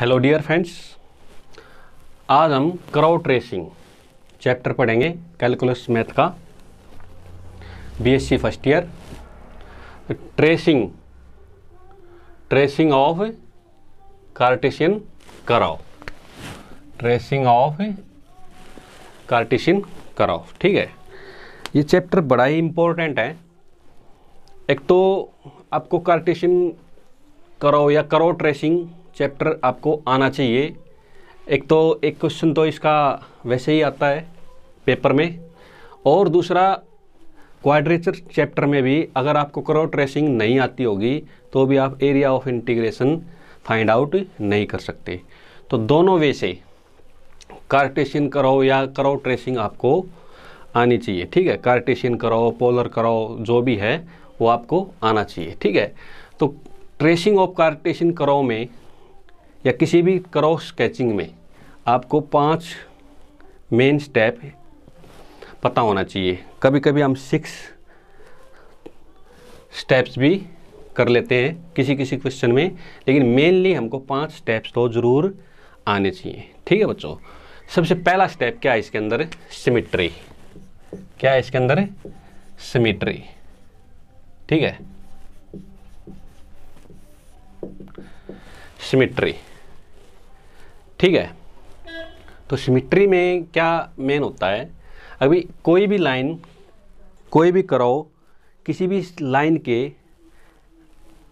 Hello dear friends, आज हम क्रॉ tracing chapter पढ़ेंगे कैलकुलस मैथ का BSc first year. Tracing of Cartesian curve, tracing of Cartesian curve. ठीक है, ये चैप्टर बड़ा ही इम्पोर्टेंट है। एक तो आपको कार्टेशियन कर्व या कर्व ट्रेसिंग चैप्टर आपको आना चाहिए। एक क्वेश्चन तो इसका वैसे ही आता है पेपर में, और दूसरा क्वाड्रेचर चैप्टर में भी अगर आपको कर्व ट्रेसिंग नहीं आती होगी तो भी आप area of integration find out नहीं कर सकते। तो दोनों वे से कार्टेशियन कर्व या कर्व ट्रेसिंग आपको आनी चाहिए। ठीक है, कार्टेशियन कर्व, पोलर कर्व जो भी है वो आपको आना चाहिए। ठीक है, तो ट्रेसिंग ऑफ कार्टेशियन कर्व में या किसी भी कर्व स्केचिंग में आपको 5 मेन स्टेप पता होना चाहिए। कभी कभी हम 6 स्टेप्स भी कर लेते हैं किसी किसी क्वेश्चन में, लेकिन मेनली हमको 5 स्टेप्स तो ज़रूर आने चाहिए। ठीक है बच्चों, सबसे पहला स्टेप क्या है इसके अंदर? सिमेट्री। क्या है इसके अंदर? सिमेट्री। ठीक है, सिमेट्री। ठीक है, तो सिमेट्री में क्या मेन होता है? अभी कोई भी लाइन, कोई भी कर्व किसी भी लाइन के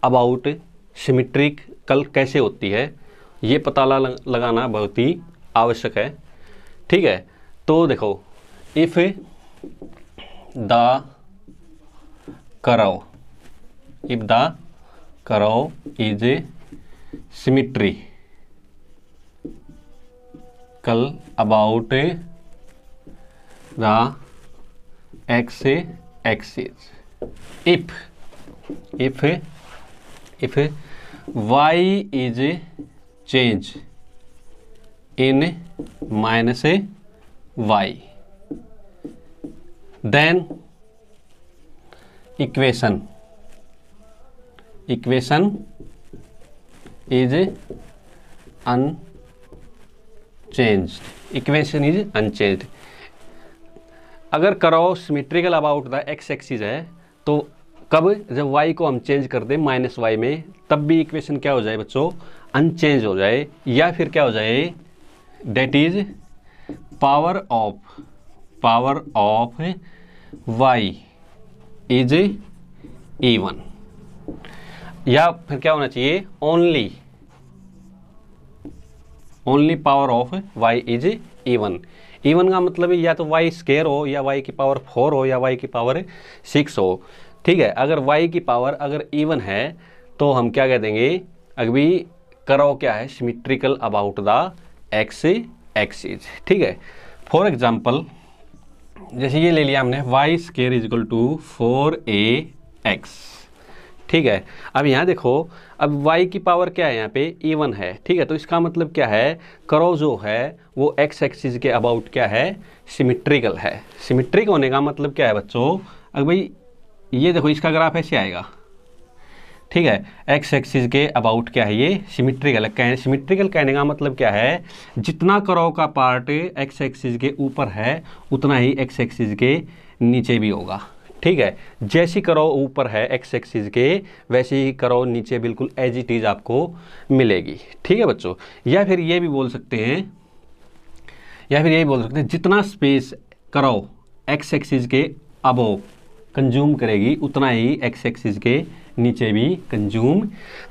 अबाउट सिमेट्रिकल कैसे होती है ये पता लगाना बहुत ही आवश्यक है। ठीक है, तो देखो, if the curve is symmetrical about the x-axis, if y is change in minus y, then equation is unchanged। Equation is unchanged. अगर curve symmetrical about the X axis है तो कब? जब y को हम चेंज कर दें -y में, तब भी इक्वेशन क्या हो जाए बच्चों? अनचेंज हो जाए। या फिर क्या हो जाए? That is power of y is even. या फिर क्या होना चाहिए? Only power of y is even. Even का मतलब या तो y स्क्वायर हो, या y की पावर 4 हो, या y की पावर 6 हो। ठीक है, अगर y की पावर अगर इवन है तो हम क्या कह देंगे? अभी कर्व क्या है? Symmetrical about the X axis. ठीक है, फॉर एग्जांपल जैसे ये ले लिया हमने, y square is equal to 4ax। ठीक है, अब यहाँ देखो, अब y की पावर क्या है? यहाँ पे इवन है। ठीक है, तो इसका मतलब क्या है? कर्व जो है वो x एक्सिस के अबाउट क्या है? सिमेट्रिकल है। सिमेट्रिक होने का मतलब क्या है बच्चों? अब भाई ये देखो, इसका ग्राफ ऐसे आएगा। ठीक है, x एक्सिस के अबाउट क्या है? ये सिमेट्रिकल है। सिमेट्रिकल कहने का मतलब क्या है? जितना कर्व का पार्ट x एक्सिस के ऊपर है उतना ही x एक्सिस के नीचे भी होगा। ठीक है, जैसी कर्व ऊपर है x एक्सिस के, वैसे ही कर्व नीचे बिल्कुल एज इट इज आपको मिलेगी। ठीक है बच्चों, या फिर ये भी बोल सकते हैं, जितना स्पेस कर्व x एक्सिस के अबव कंज्यूम करेगी उतना ही x एक्सिस के नीचे भी कंज्यूम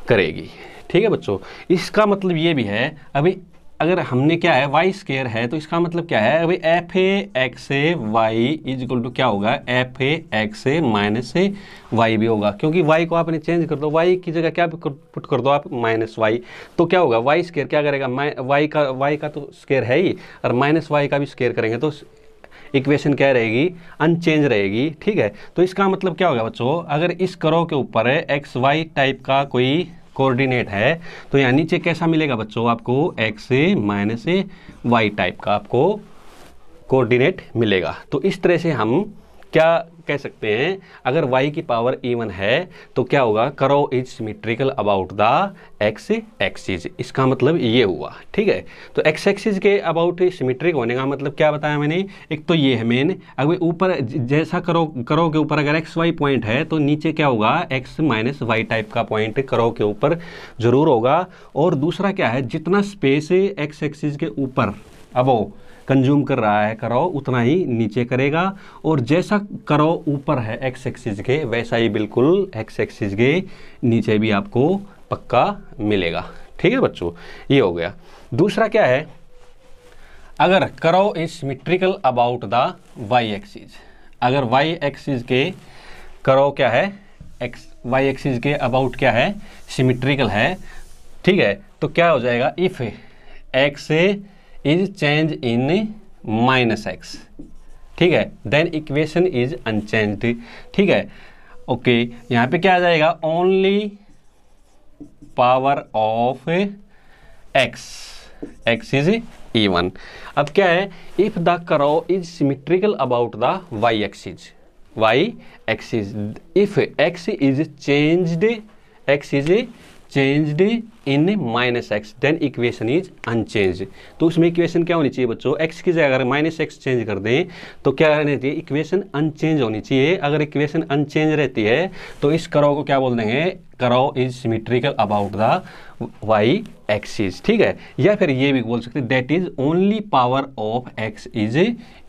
करेगी। ठीक है बच्चों, इसका मतलब ये भी है, अभी अगर हमने क्या है y स्क्वायर है तो इसका मतलब क्या है? अभी F A X A Y is equal to क्या होगा? F A X A minus A Y भी होगा, क्योंकि y को आपने चेंज कर दो, y की जगह क्या पुट कर दो आप? -y। तो क्या होगा? y स्क्वायर क्या करेगा? y का तो स्क्वायर है ही, और -y का भी स्क्वायर करेंगे तो इक्वेशन क्या रहेगी? अनचेंज रहेगी। ठीक है, तो इसका मतलब क्या होगा बच्चों? अगर इस कर्व के ऊपर है XY टाइप का कोई कोऑर्डिनेट है तो यहाँ नीचे कैसा मिलेगा बच्चों? आपको x A minus A Y type का आपको कोऑर्डिनेट मिलेगा। तो इस तरह से हम क्या कह सकते हैं, अगर y की पावर इवन है तो क्या होगा, curve is symmetrical about the x axis. इसका मतलब ये हुआ, ठीक है। तो x एक्सिस के अबाउट सिमेट्रिक होने का मतलब क्या बताया मैंने, एक तो ये है मेन, अगर ऊपर जैसा कर्व के ऊपर अगर x y पॉइंट है तो नीचे क्या होगा, x माइनस वाई टाइप का पॉइंट कर्व के ऊपर जरूर होगा। और दूसरा क्या है, जितना स्पेस x एक्सिस के ऊपर अब वो कंज्यूम कर रहा है कर्व उतना ही नीचे करेगा, और जैसा कर्व ऊपर है x एक्सिस के वैसा ही बिल्कुल x एक्सिस के नीचे भी आपको पक्का मिलेगा, ठीक है बच्चों। ये हो गया। दूसरा क्या है, अगर curve is symmetrical about the y axis, अगर y एक्सिस के कर्व क्या है, y एक्सिस के अबाउट क्या है, सिमेट्रिकल है, ठीक है। तो क्या हो जाएगा, if x is change in minus x, ठीक है, देन इक्वेशन इज अनचेंज्ड, ठीक है। ओके, यहाँ पे क्या आ जाएगा, only power of x is even. अब क्या है, if the curve is symmetrical about the y axis, if x is changed in minus x, then equation is unchanged. तो उसमें इक्वेशन क्या होनी चाहिए बच्चों, x की जगह अगर माइनस एक्स चेंज कर दें तो क्या रहनी चाहिए, इक्वेशन अनचेंज होनी चाहिए। अगर इक्वेशन अनचेंज रहती है तो इस कर्व को क्या बोल देंगे, curve is symmetrical about the y axis, ठीक है। या फिर ये भी बोल सकते हैं that is only power of x is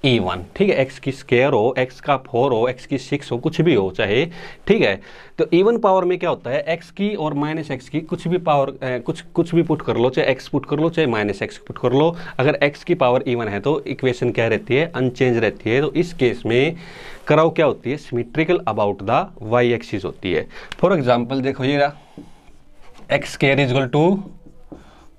even, ठीक है। x की स्क्वायर हो, x का 4 हो, x की 6 हो, कुछ भी हो चाहे, ठीक है। तो इवन पावर में क्या होता है, x की और माइनस एक्स की कुछ भी पावर कुछ भी पुट कर लो, चाहे x पुट कर लो चाहे माइनस एक्स पुट कर लो, अगर x की पावर इवन है तो इक्वेशन क्या रहती है, अनचेंज रहती है। तो इस केस में कर्व क्या होती है, symmetrical about the y axis होती है। फॉर एग्जाम्पल देखो ये रहा, X square is equal to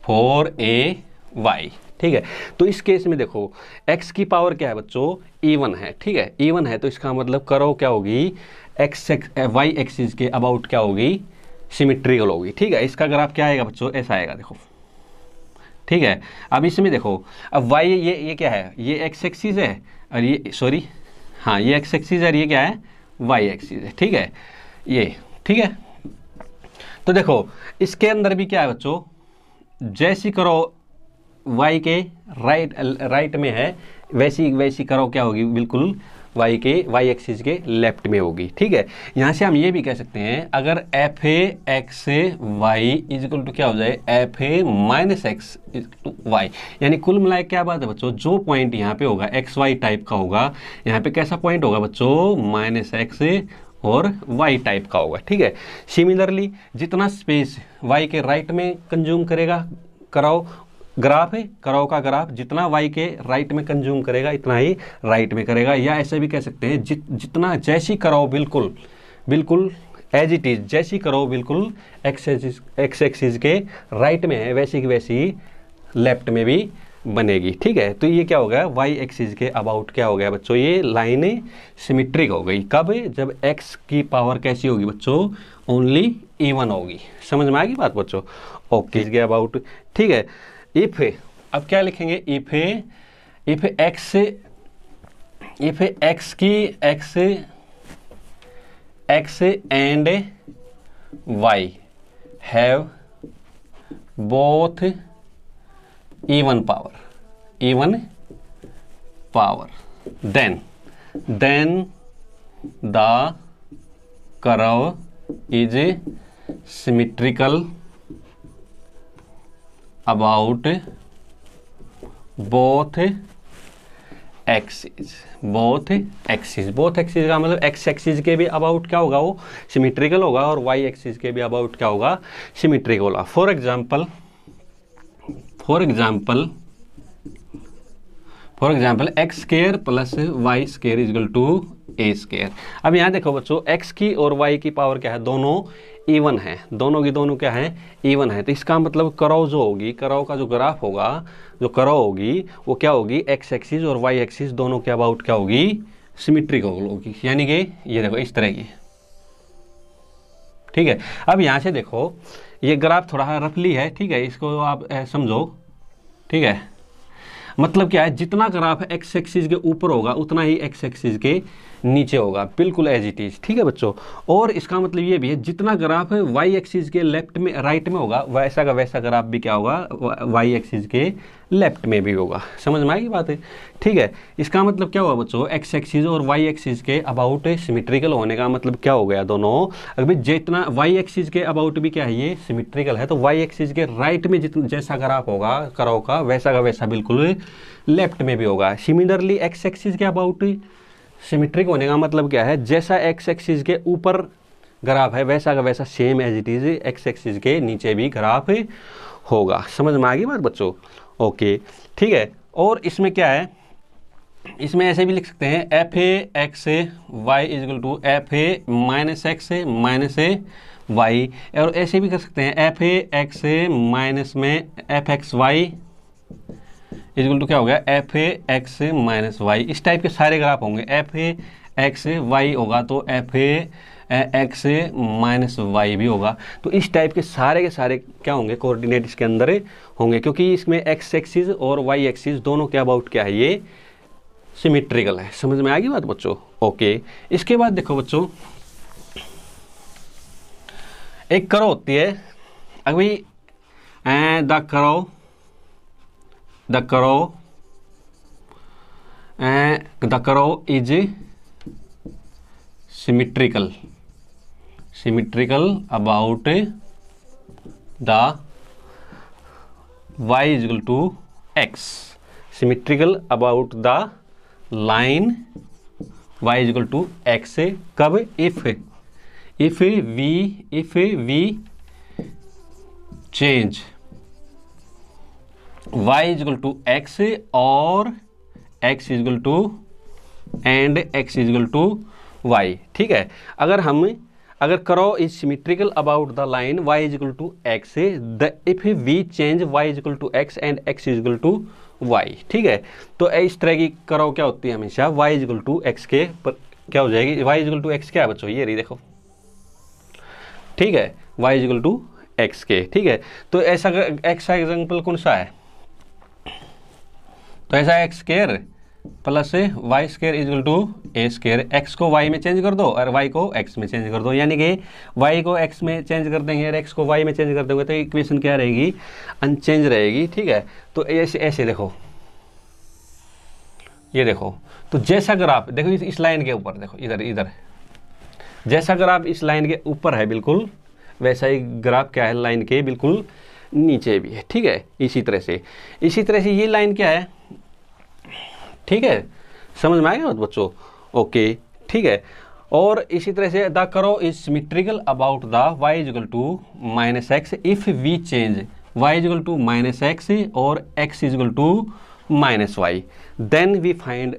4ay, ठीक है। तो इस केस में देखो x की पावर क्या है बच्चों, इवन है, ठीक है, इवन है। तो इसका मतलब कर्व क्या होगी, y एक्सिस के अबाउट क्या होगी, सिमेट्रिकल होगी, ठीक है। इसका ग्राफ क्या आएगा बच्चों, ऐसा आएगा देखो, ठीक है। अब इसमें देखो, अब y ये क्या है, ये x एक्सिस है और ये सॉरी हाँ ये x एक्सिस है और ये क्या है, y एक्सिस है, ठीक है, ये ठीक है। तो देखो इसके अंदर भी क्या है बच्चों, जैसी कर्व y के राइट में है वैसी कर्व क्या होगी, बिल्कुल y एक्सिस के लेफ्ट में होगी, ठीक है। यहाँ से हम ये भी कह सकते हैं, अगर F A X Y is equal to क्या हो जाए, F A minus x Y, यानी कुल मिलाए क्या बात है बच्चों, जो पॉइंट यहाँ पे होगा एक्स वाई टाइप का होगा, यहाँ पे कैसा पॉइंट होगा बच्चों, माइनस एक्स और y टाइप का होगा, ठीक है। सिमिलरली जितना स्पेस y के राइट में कंज्यूम करेगा कर्व, ग्राफ है कर्व का ग्राफ, जितना y के राइट में कंज्यूम करेगा इतना ही राइट में करेगा। या ऐसे भी कह सकते हैं जितना जैसी कर्व बिल्कुल एज इट इज, जैसी कर्व बिल्कुल एक्स एक्सिस के राइट में है वैसी की वैसी लेफ्ट में भी बनेगी, ठीक है। तो ये क्या हो गया, y एक्सिस के अबाउट क्या हो गया बच्चों, ये लाइन सिमेट्रिक हो गई। कब, जब x की पावर कैसी होगी बच्चों, ओनली इवन होगी। समझ में आ गई बात बच्चों, ओके के अबाउट, ठीक है। इफ अब क्या लिखेंगे, if x and y have both even power then the curve is symmetrical about both axes का मतलब x एक्सिस के भी अबाउट क्या होगा, वो सिमेट्रिकल होगा, और y एक्सिस के भी अबाउट क्या होगा, सिमेट्रिकल होगा। For example X square plus Y square is equal to A square. अब यहाँ देखो बच्चों, x की और y की पावर क्या है, दोनों इवन है, दोनों की दोनों क्या है, इवन है। तो इसका मतलब कर्व जो होगी, कर्व का जो ग्राफ होगा, जो कर्व होगी वो क्या होगी, x एक्सिस और y एक्सिस दोनों के अबाउट क्या होगी, सिमेट्रिक होगी, यानी कि ये देखो इस तरह की, ठीक है। अब यहाँ से देखो ये ग्राफ थोड़ा रफली है, ठीक है, इसको आप समझो, ठीक है। मतलब क्या है, जितना ग्राफ एक्स एक्सिस के ऊपर होगा उतना ही एक्स एक्सिस के नीचे होगा, बिल्कुल एज इट इज। ठीक है बच्चों, और इसका मतलब ये भी है जितना ग्राफ वाई एक्सिस के लेफ्ट में राइट में होगा वैसा का वैसा ग्राफ भी क्या होगा, वाई एक्सिस के लेफ्ट में भी होगा। समझ में आएगी बात है। ठीक है, इसका मतलब क्या हुआ बच्चों, एक्स एक्सिस और वाई एक्सिस के अबाउट सिमेट्रिकल होने का मतलब क्या हो गया दोनों, अभी जितना वाई एक्सिस के अबाउट भी क्या है ये सिमेट्रिकल है, तो वाई एक्सिस के राइट में जितना जैसा ग्राफ होगा कर्व का वैसा बिल्कुल लेफ्ट में भी होगा। सिमिलरली एक्स एक्सिस के अबाउट सिमेट्रिक होने का मतलब क्या है, जैसा एक्स एक्सिस के ऊपर ग्राफ है वैसा का वैसा same as it is X axis के नीचे भी ग्राफ होगा। समझ में आ गई बात बच्चों। ओके ठीक है, और इसमें क्या है, इसमें ऐसे भी लिख सकते हैं F A X A Y equal to F A minus X A minus A Y, और ऐसे भी कर सकते हैं F A X A minus में F X Y equal to क्या हो गया, F A X minus Y. इस टाइप के सारे ग्राफ होंगे, एफ ए एक्स वाई होगा तो F A X minus Y भी होगा। तो इस टाइप के सारे क्या होंगे, कोऑर्डिनेट इसके अंदर होंगे, क्योंकि इसमें एक्स एक्सिस और वाई एक्सिस दोनों के अबाउट क्या है, ये सिमेट्रिकल है। समझ में आ गई बात बच्चों। ओके, इसके बाद देखो बच्चों, एक कर्व होती है, अभी the curve is symmetrical about the y is equal to x, symmetrical about the line y is equal to x। कब, if we change y is equal to x और x is equal to and x is equal to y। ठीक है, अगर curve is symmetrical about the line y is equal to x, if we change y is equal to x and x is equal to y। ठीक है, तो इस तरह की curve क्या होती है हमेशा, y is equal to x के पर क्या हो जाएगी, y is equal to x क्या है बच्चों, ये रही देखो। ठीक है, y is equal to x के। ठीक है, तो ऐसा x का एग्जाम्पल कौन सा है, तो ऐसा x square plus Y square is equal to A square. X को वाई में चेंज कर दो और वाई को एक्स में चेंज कर दो, यानी कि वाई को एक्स में चेंज कर देंगे और एक्स को वाई में चेंज कर देंगे तो इक्वेशन क्या रहेगी, अनचेंज रहेगी। ठीक है, तो ऐसे देखो, ये देखो, तो जैसा ग्राफ देखो इस लाइन के ऊपर देखो, इधर जैसा ग्राफ इस लाइन के ऊपर है बिल्कुल वैसा ही ग्राफ क्या है लाइन के बिल्कुल नीचे भी है। ठीक है, इसी तरह से ये लाइन क्या है। ठीक है, समझ में आएगा बच्चों। ओके ठीक है, और इसी तरह से the curve is symmetrical about the y is equal to minus X if we change y is equal to minus X और x is equal to minus Y, then we find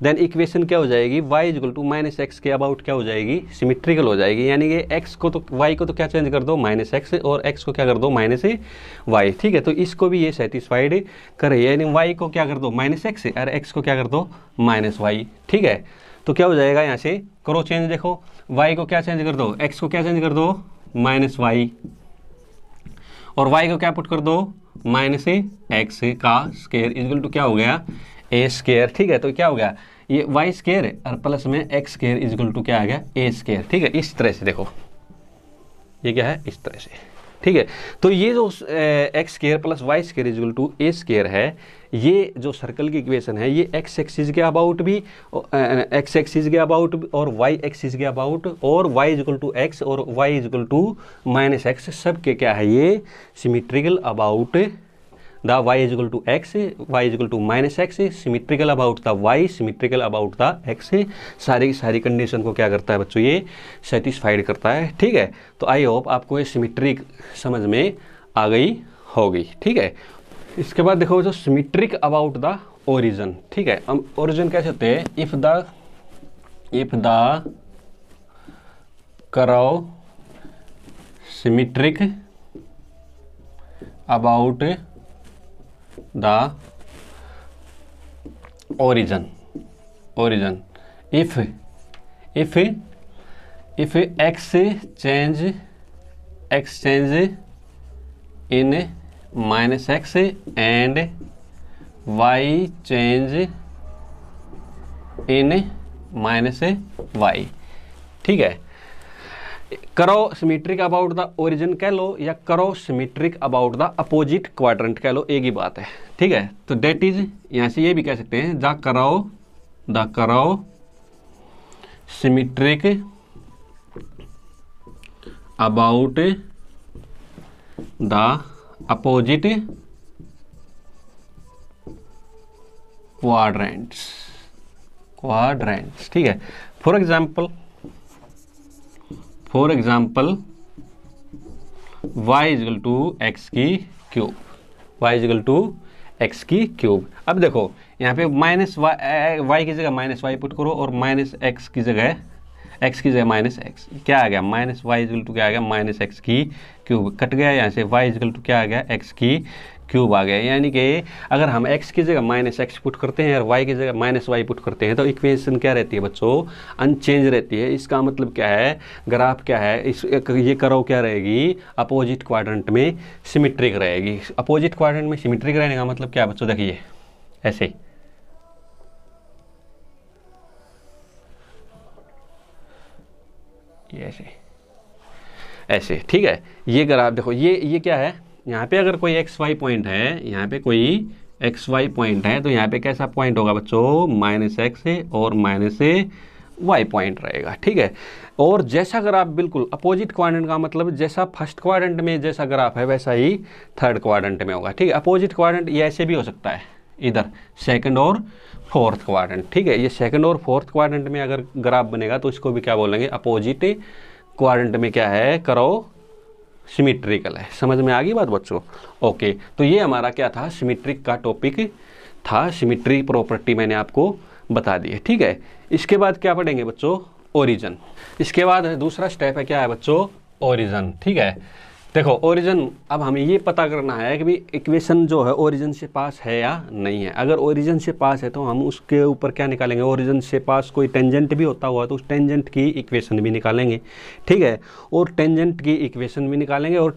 then equation क्या हो जाएगी, y is equal to minus X के about क्या हो जाएगी, symmetrical हो जाएगी। यानी कि x को तो y को तो क्या चेंज कर दो माइनस एक्स और x को क्या कर दो माइनस वाई। ठीक है, तो इसको भी ये सेटिस्फाइड करे, यानी y को क्या कर दो माइनस एक्स और x को क्या कर दो माइनस वाई। ठीक है, तो क्या हो जाएगा, यहाँ से करो चेंज, देखो y को क्या चेंज कर दो, x को क्या चेंज कर दो माइनस वाई और y को क्या पुट कर दो माइनस एक्स का स्क्वायर इक्वल टू क्या हो गया ए स्क्वायर। ठीक है, तो क्या हो गया ये वाई स्क्वायर और प्लस में एक्स स्क्वायर इक्वल टू क्या आ गया ए स्क्वायर। ठीक है, इस तरह से देखो ये क्या है, इस तरह से। ठीक है, तो ये जो X square plus Y square equal to A square है, ये जो सर्कल की इक्वेशन है ये एक्स एक्सिस के अबाउट भी और वाई एक्सिस के अबाउट और वाई इक्वल टू एक्स और Y equal to minus X सब के क्या है, ये symmetrical about the y is equal to x, y is equal to minus x, symmetrical about the y, symmetrical about the x, सारी की सारी condition को क्या करता है बच्चों, ये सेटिस्फाइड करता है। ठीक है, तो आई होप आपको ये सिमेट्रिक समझ में आ गई होगी। ठीक है, इसके बाद देखो जो सिमेट्रिक अबाउट द ओरिजिन। ठीक है, हम ओरिजिन कैसे होते हैं, if the curve symmetric about the origin if x change in minus x and y change in minus y, ठीक है। करो सिमेट्रिक अबाउट द ओरिजिन कह लो या करो symmetric about the opposite quadrant कह लो, एक ही बात है, ठीक है। तो डेट इज, यहां से ये भी कह सकते हैं द करो symmetric about the opposite quadrants, ठीक है। For example y equal to x की क्यूब, अब देखो यहाँ पे माइनस वाई की जगह माइनस वाई पुट करो और माइनस एक्स की जगह माइनस एक्स, क्या आ गया माइनस वाई इजल टू क्या आ गया माइनस एक्स की क्यूब, कट गया यहाँ से y इजल टू क्या आ गया एक्स की क्यूब आ गया। यानी कि अगर हम x की जगह माइनस एक्स पुट करते हैं और y की जगह माइनस वाई पुट करते हैं तो इक्वेशन क्या रहती है बच्चों, अनचेंज रहती है। इसका मतलब क्या है, ग्राफ क्या है, ये करो क्या रहेगी, अपोजिट क्वाड्रेंट में सिमेट्रिक रहेगी। अपोजिट क्वाड्रेंट में सिमेट्रिक रहने का मतलब क्या है बच्चों, देखिए ऐसे, ऐसे, ठीक है। ये ग्राफ देखो, ये क्या है, यहाँ पे अगर कोई एक्स वाई पॉइंट है, यहाँ पे कोई एक्स वाई पॉइंट है तो यहाँ पे कैसा पॉइंट होगा बच्चों, माइनस एक्स और माइनस वाई पॉइंट रहेगा, ठीक है। और जैसा ग्राफ बिल्कुल अपोजिट क्वाड्रेंट का मतलब जैसा फर्स्ट क्वाड्रेंट में जैसा ग्राफ है वैसा ही थर्ड क्वाड्रेंट में होगा, ठीक है। अपोजिट क्वाड्रेंट ये ऐसे भी हो सकता है, इधर सेकंड और फोर्थ क्वाड्रेंट, ठीक है। ये सेकंड और फोर्थ क्वाड्रेंट में अगर ग्राफ बनेगा तो इसको भी क्या बोलेंगे, अपोजिट क्वाड्रेंट में क्या है, करो सिमेट्रिकल है। समझ में आ गई बात बच्चों, ओके। तो ये हमारा क्या था, सिमेट्रिक का टॉपिक था, सिमेट्री प्रॉपर्टी मैंने आपको बता दी है, ठीक है। इसके बाद क्या पढ़ेंगे बच्चों, ओरिजिन। इसके बाद दूसरा स्टेप है क्या है बच्चों, ओरिजिन, ठीक है। देखो ओरिजिन, अब हमें ये पता करना है कि भाई इक्वेशन जो है ओरिजिन से पास है या नहीं है। अगर ओरिजिन से पास है तो हम उसके ऊपर क्या निकालेंगे, ओरिजिन से पास कोई टेंजेंट भी होता हुआ तो उस टेंजेंट की इक्वेशन भी निकालेंगे, ठीक है। और टेंजेंट की इक्वेशन भी निकालेंगे और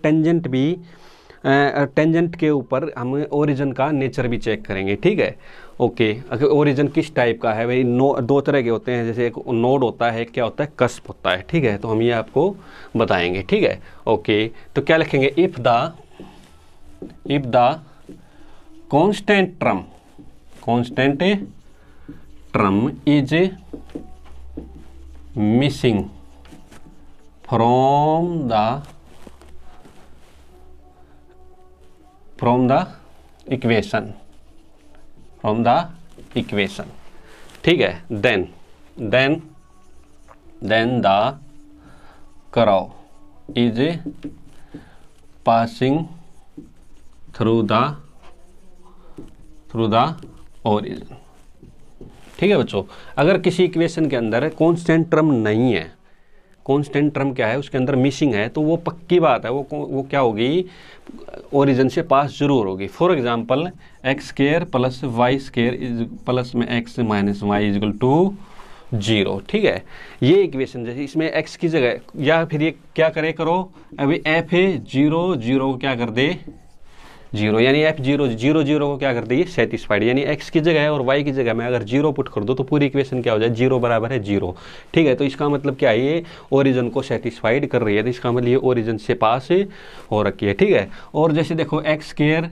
टेंजेंट के ऊपर हम ओरिजिन का नेचर भी चेक करेंगे, ठीक है, ओके। अगर ओरिजिन किस टाइप का है भाई, दो तरह के होते हैं, जैसे एक नोड होता है, एक क्या होता है, कस्प होता है, ठीक है। तो हम ये आपको बताएंगे, ठीक है, ओके। तो क्या लिखेंगे, if the constant term is missing from the equation, ठीक है, then the curve is passing through the origin, ठीक है बच्चों। अगर किसी इक्वेशन के अंदर कांस्टेंट टर्म नहीं है, कांस्टेंट टर्म क्या है उसके अंदर मिसिंग है, तो वो पक्की बात है, वो क्या होगी, ओरिजिन से पास जरूर होगी। For example X square plus Y square is plus में X minus Y equal to 0, ठीक है। ये इक्वेशन जैसे इसमें एक्स की जगह, या फिर ये क्या करो अभी एफ है 0 0 को क्या कर दे 0, यानी एफ 0 0 0 को क्या कर दे ये सेटिस्फाइड, यानी एक्स की जगह और वाई की जगह में अगर 0 पुट कर दो तो पूरी इक्वेशन क्या हो जाए, 0 बराबर है 0, ठीक है। तो इसका मतलब क्या है, ये ओरिजिन को सेटिस्फाइड कर रही है, तो इसका मतलब ये ओरिजिन से पास हो रखी है, ठीक है। और जैसे देखो x square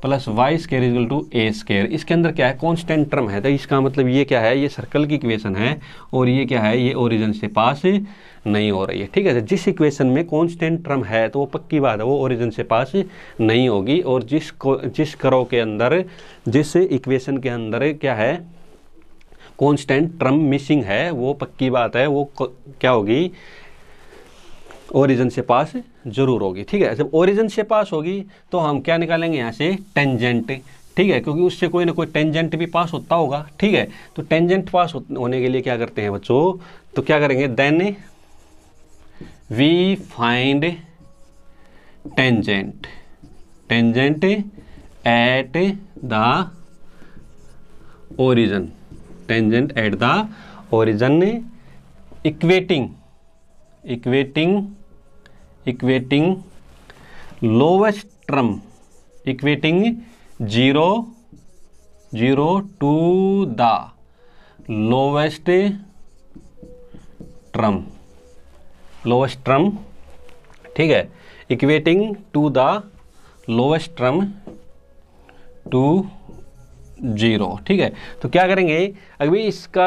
plus Y square equal to A square, इसके अंदर क्या है, कांस्टेंट टर्म है, तो इसका मतलब ये क्या है, ये सर्कल की इक्वेशन है और ये क्या है, ये ओरिजिन से पास नहीं हो रही है, ठीक है। जिस इक्वेशन में कांस्टेंट टर्म है तो वो पक्की बात है वो ओरिजिन से पास नहीं होगी, और जिस कर्व के अंदर, जिस इक्वेशन के अंदर क्या है, कांस्टेंट टर्म मिसिंग है, वो पक्की बात है वो क्या होगी, ओरिजिन से पास जरूर होगी, ठीक है। जब ओरिजिन से पास होगी तो हम क्या निकालेंगे यहाँ से, टेंजेंट, ठीक है, क्योंकि उससे कोई ना कोई टेंजेंट भी पास होता होगा, ठीक है। तो टेंजेंट पास होने के लिए क्या करते हैं बच्चों, तो क्या करेंगे, then we find tangent at the origin, equating lowest term, 0 0 to the lowest term, ठीक है, equating to the lowest term to 0, ठीक है। तो क्या करेंगे, अभी इसका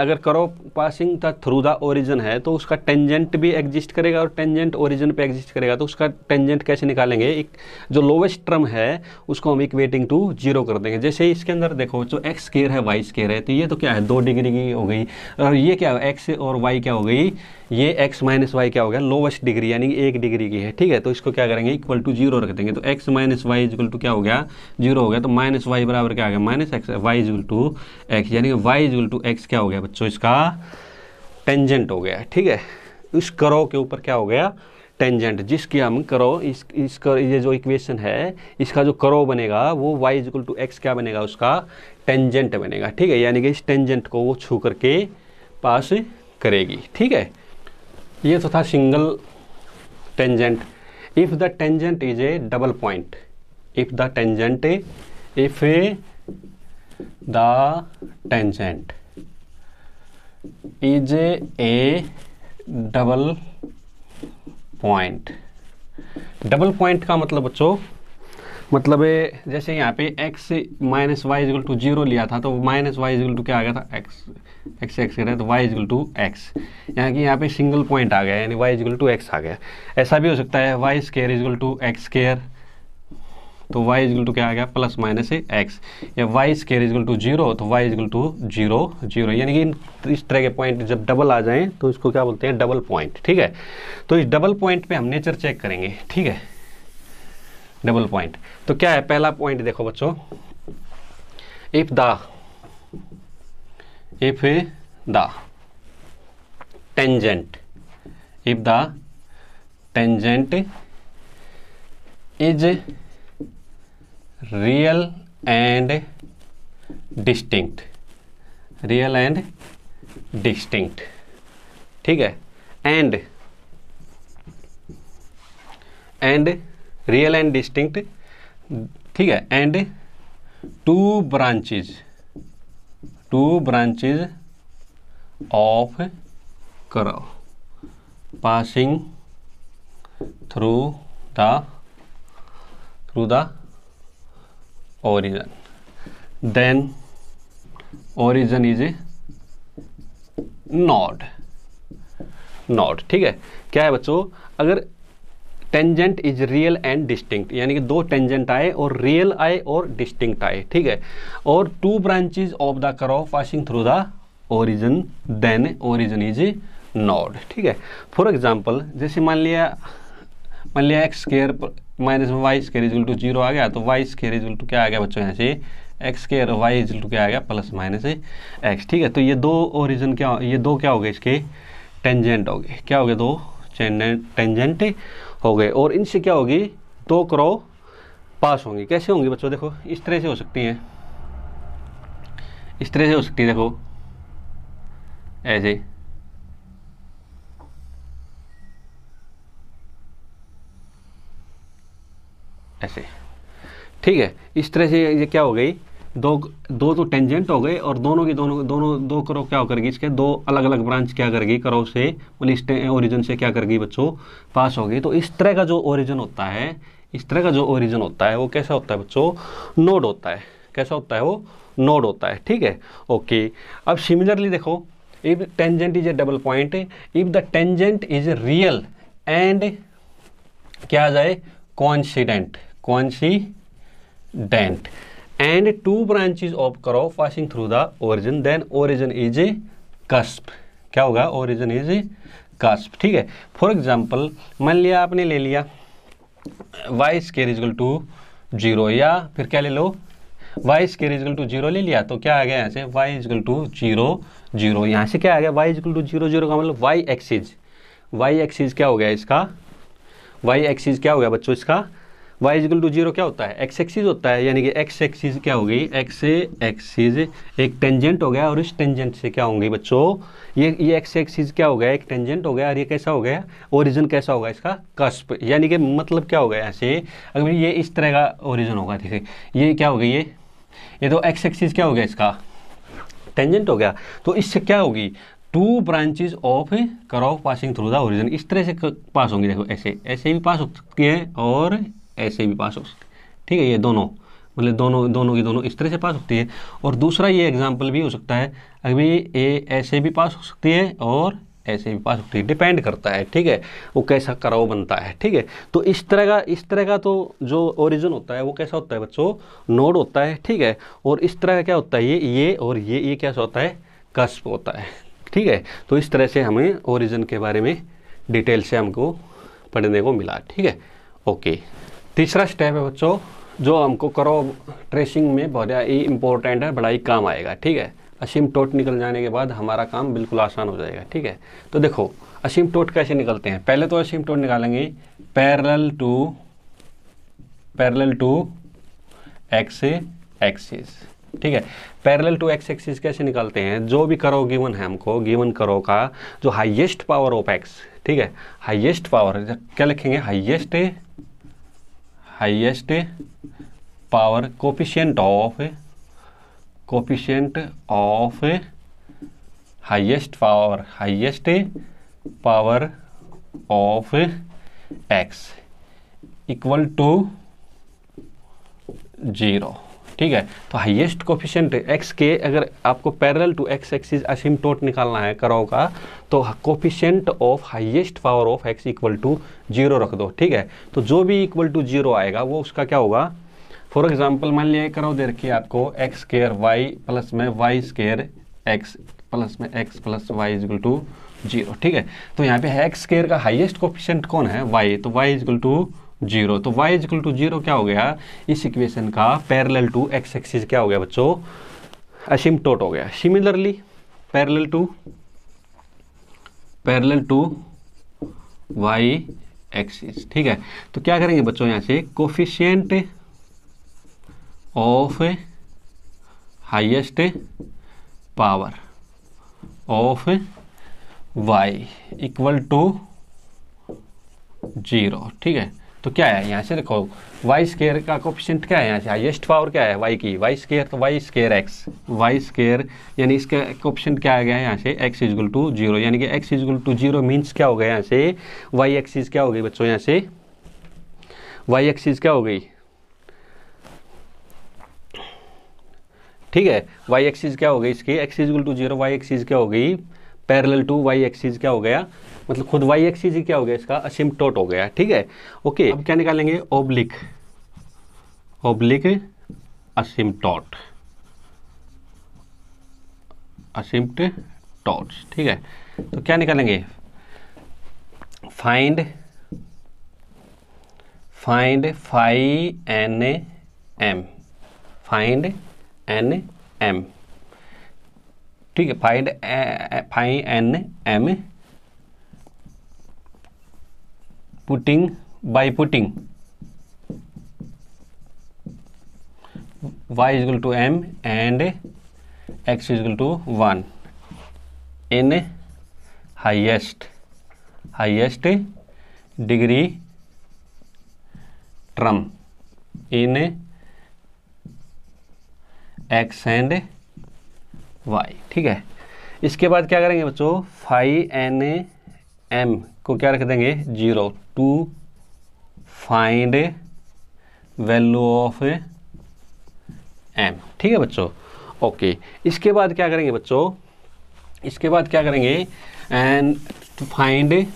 अगर करो passing the through the origin है तो उसका टेंजेंट भी एग्जिस्ट करेगा और टेंजेंट ओरिजिन पे एग्जिस्ट करेगा। तो उसका टेंजेंट कैसे निकालेंगे, एक जो लोवेस्ट टर्म है उसको हम इक्वेटिंग टू 0 कर देंगे। जैसे इसके अंदर देखो जो एक्स स्क्वायर है वाई स्क्वायर है, तो ये तो क्या है 2 डिग्री की हो गई, और ये क्या है एक्स और वाई क्या हो गई, ये एक्स माइनस वाई क्या हो गया लोवेस्ट डिग्री यानी कि 1 डिग्री की है, ठीक है। तो इसको क्या करेंगे इक्वल टू 0 रख देंगे। तो x minus y equal to क्या हो गया 0 हो गया। तो माइनस वाई बराबर क्या आ गया minus x, y equal to x, यानी कि वाई इक्वल टू एक्स क्या हो गया बच्चों इसका टेंजेंट हो गया, ठीक है। इस करो के ऊपर क्या हो गया टेंजेंट, जिसकी हम करो इसका ये जो इक्वेशन है इसका जो करो बनेगा वो y इक्वल टू एक्स क्या बनेगा उसका टेंजेंट बनेगा, ठीक है। यानी कि इस टेंजेंट को वो छू करके पास करेगी, ठीक है। ये तो था single tangent. If the tangent is a double point, if the tangent is a double point. Double point का मतलब बच्चों मतलब जैसे यहाँ पे x minus y equal to 0 लिया था तो माइनस वाई इक्वल टू क्या आ गया था x एक्स है तो y इक्वल टू एक्स, यहाँ की यहाँ पे सिंगल पॉइंट आ गया यानी y इक्वल टू एक्स आ गया। ऐसा भी हो सकता है y square equal to x square, तो y इक्वल टू क्या आ गया प्लस माइनस एक्स, या वाई स्क्वायर इक्वल टू 0 तो y इक्वल टू 0 यानी कि इस तरह के पॉइंट जब डबल आ जाएं तो इसको क्या बोलते हैं डबल पॉइंट, ठीक है। तो इस डबल पॉइंट पे हम नेचर चेक करेंगे, ठीक है। डबल पॉइंट तो क्या है, पहला पॉइंट देखो बच्चों, if the tangent, if the tangent is real and distinct, real and distinct, ठीक है। एंड रियल एंड डिस्टिंक्ट, ठीक है। And two branches of curve passing through the origin, then origin is node, ठीक है। क्या है बच्चों, अगर tangent is real and distinct यानी कि 2 टेंजेंट आए और रियल आए और डिस्टिंक्ट आए, ठीक है, और 2 branches of the curve passing through the origin, then origin is node, ठीक है। फॉर एग्जांपल जैसे मान लिया x square minus y square equal to 0 आ गया, तो वाई स्क्वायर इक्वल टू क्या आ गया बच्चों यहाँ से x square, y equal to क्या आ गया प्लस माइनस एक्स, ठीक है। तो ये 2 ओरिजिन क्या, ये 2 क्या हो गए इसके टेंजेंट हो गए, क्या हो गए 2 टेंजेंट हो गए, और इनसे क्या होगी 2 कर्व पास होंगी। कैसे होंगी बच्चों, देखो इस तरह से हो सकती हैं, इस तरह से हो सकती है, देखो ऐसे, ऐसे, ठीक है। इस तरह से ये क्या हो गई, दो तो टेंजेंट हो गए और दोनों की दो कर्व क्या करेगी, इसके 2 अलग अलग ब्रांच क्या करेगी कर्व से मतलब ओरिजिन से क्या करेगी बच्चों पास होगी। तो इस तरह का जो ओरिजिन होता है, इस तरह का जो ओरिजिन होता है वो कैसा होता है बच्चों नोड होता है। कैसा होता है वो नोड होता है, ठीक है, ओके। अब सिमिलरली देखो, if tangent is a double point, if the tangent is real and क्या आ जाए coincident and 2 branches of curve passing through the origin, then origin is a cusp, क्या होगा origin is a cusp, ठीक है। For example मान लिया आपने ले लिया y स्क्वायर इक्वल टू 0, या फिर क्या ले लो y स्क्वायर इक्वल टू 0 ले लिया, तो क्या आ गया यहाँ से y इक्वल टू 0 यहाँ से क्या आ गया y इक्वल टू 0 का मतलब y एक्सिस क्या हो गया इसका, y एक्सिस क्या हो गया बच्चों इसका y इक्वल टू 0 क्या होता है x एक्सिस होता है, यानी कि x एक्सिस क्या हो गई, x एक्सिस एक टेंजेंट हो गया और इस टेंजेंट से क्या होंगे बच्चों ये x एक्सिस क्या हो गया एक टेंजेंट हो गया, और ये कैसा हो गया ओरिजिन कैसा होगा इसका कस्प, यानी कि मतलब क्या होगा यहाँ से अगर ये इस तरह का ओरिजिन होगा, ठीक है, ये क्या हो गई ये तो एक्स एक्सिस क्या हो गया, इसका टेंजेंट हो गया। तो इससे क्या होगी, two branches of curve passing through the origin, इस तरह से पास होंगी। देखो ऐसे ऐसे भी पास हो सकती है और ऐसे भी पास हो सकती है, ठीक है। ये दोनों मतलब दोनों की दोनों इस तरह से पास होती है। और दूसरा ये एग्जाम्पल भी हो सकता है, अभी ये ऐसे भी पास हो सकती है और ऐसे भी पास होती है, डिपेंड करता है, ठीक है, वो कैसा कर्व बनता है, ठीक है। तो इस तरह का तो जो ओरिजिन होता है वो कैसा होता है बच्चों, नोड होता है, ठीक है। और इस तरह का क्या होता है, ये और ये कैसा होता है, कस्प होता है, ठीक है। तो इस तरह से हमें ओरिजिन के बारे में डिटेल से हमको पढ़ने को मिला, ठीक है। ओके, तीसरा स्टेप है बच्चों जो हमको कर्व ट्रेसिंग में बहुत ही इंपॉर्टेंट है, बड़ा ही काम आएगा, ठीक है। असिम्प्टोट निकल जाने के बाद हमारा काम बिल्कुल आसान हो जाएगा, ठीक है। तो देखो असिम्प्टोट कैसे निकलते हैं, पहले तो असिम्प्टोट निकालेंगे पैरेलल टू एक्स एक्सिस, ठीक है। पैरेलल टू एक्स एक्सिस कैसे निकालते हैं, जो भी कर्व गिवन है हमको, गिवन कर्व का जो हाईएस्ट पावर ऑफ एक्स, ठीक है, हाईएस्ट पावर क्या लिखेंगे, highest power coefficient of highest power of x equal to 0, ठीक है। तो हाईएस्ट कोफिशिएंट एक्स के, अगर आपको parallel to x axis asymptote निकालना है कर्व का, तो coefficient of highest power of x equal to 0 रख दो, ठीक है। तो जो भी इक्वल टू 0 आएगा वो उसका क्या होगा, फॉर एग्जाम्पल मान लिया कर्व दे रखी है आपको एक्स स्क्वायर वाई प्लस में वाई स्क्वायर एक्स प्लस में x plus y equal to 0, ठीक है। तो यहाँ पे एक्स स्क्वायर का हाईएस्ट कोफिशिएंट कौन है, वाई, तो वाई इक्वल टू 0, तो वाई इक्वल टू 0 क्या हो गया, इस इक्वेशन का पैरेलल टू एक्स एक्सिस क्या हो गया बच्चों, असिम्प्टोट हो गया। Similarly parallel to Y axis, ठीक है। तो क्या करेंगे बच्चों, यहाँ से coefficient of highest power of y equal to 0, ठीक है। तो क्या है यहाँ से देखो, वाई स्क्वायर का कोफिशिएंट क्या है, यहाँ से हाईएस्ट पावर क्या है वाई की, वाई स्क्वायर, तो y square x, y square यानी इसका कोफिशिएंट क्या आ गया है यहाँ से एक्स इक्वल टू 0, यानी कि एक्स इक्वल टू 0 मीन्स क्या हो गया, यहाँ से वाई एक्सिस क्या हो गई बच्चों, यहाँ से वाई एक्सिस क्या हो गई, ठीक है। वाई एक्सिस क्या हो गई इसकी, x equal to 0, y axis क्या हो गई, पैरेलल टू वाई एक्सिस क्या हो गया, मतलब खुद वाई एक्सिस ही क्या हो गया, इसका असिम्प्टोट हो गया, ठीक है। ओके, अब क्या निकालेंगे, ओब्लिक असिम्प्टोट, ठीक है। तो क्या निकालेंगे, फाइंड फाई एन एम, ठीक है, find n m putting y equal to m and x equal to 1 in highest degree term in x and y, ठीक है। इसके बाद क्या करेंगे बच्चों, फाई एन एम को क्या रख देंगे 0 to find value of m, ठीक है बच्चों। ओके, इसके बाद क्या करेंगे बच्चों, इसके बाद क्या करेंगे, and to find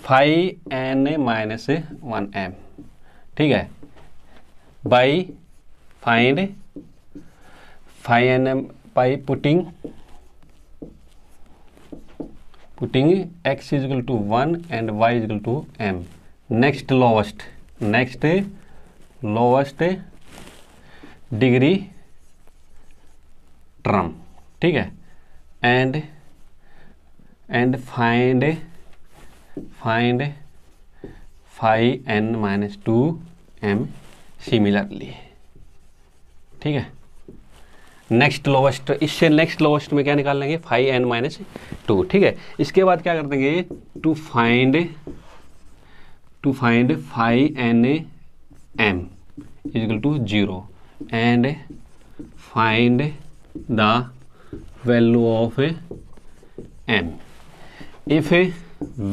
phi n minus 1 m, ठीक है, by find phi n m by putting x is equal to 1 and y is equal to m, next lowest degree term, ठीक है, and find phi n minus 2 m similarly, ठीक है। Next lowest, इससे next lowest में क्या निकाल लेंगे, phi n minus 2, ठीक है। इसके बाद क्या कर देंगे, to find phi n m, is equal to 0 and find the value of m if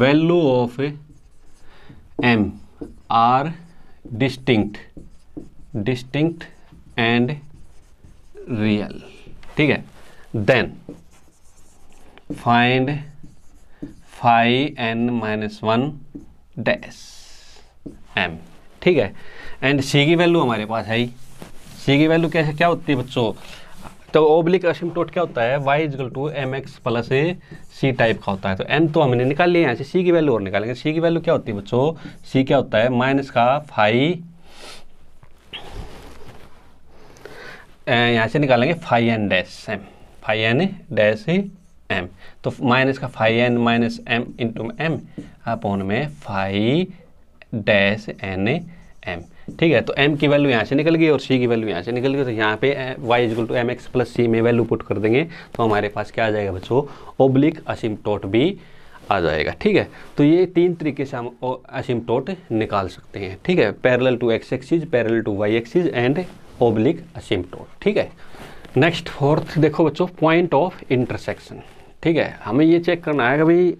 value of m are distinct and real, ठीक है, then find phi n minus 1 dash m, ठीक है। एंड c की value हमारे पास है ही, c की value कैसे क्या होती है बच्चों, तो ओब्लिक असिम्प्टोट क्या होता है, y equal to M x plus c type का होता है। तो m तो हमने निकाल लिया, यहाँ से c की वैल्यू और निकालेंगे। c की वैल्यू क्या होती है बच्चों, c क्या होता है माइनस का फाई, यहाँ से निकालेंगे phi n dash m, phi n dash m, तो माइनस का phi n minus m into m upon में फाई डैश एन एम, ठीक है। तो m की वैल्यू यहाँ से निकल गई और c की वैल्यू यहाँ से निकल गई, तो यहाँ पे y equal to M x plus C में वैल्यू पुट कर देंगे तो हमारे पास क्या आ जाएगा बच्चों, ओब्लिक असिम्प्टोट भी आ जाएगा, ठीक है। तो ये तीन तरीके से हम असिम्प्टोट निकाल सकते हैं, ठीक है, parallel to x axis, parallel to Y axis and oblique asymptote, ठीक है। नेक्स्ट फोर्थ देखो बच्चों, पॉइंट ऑफ इंटरसेक्शन, ठीक है। हमें ये चेक करना है कि भाई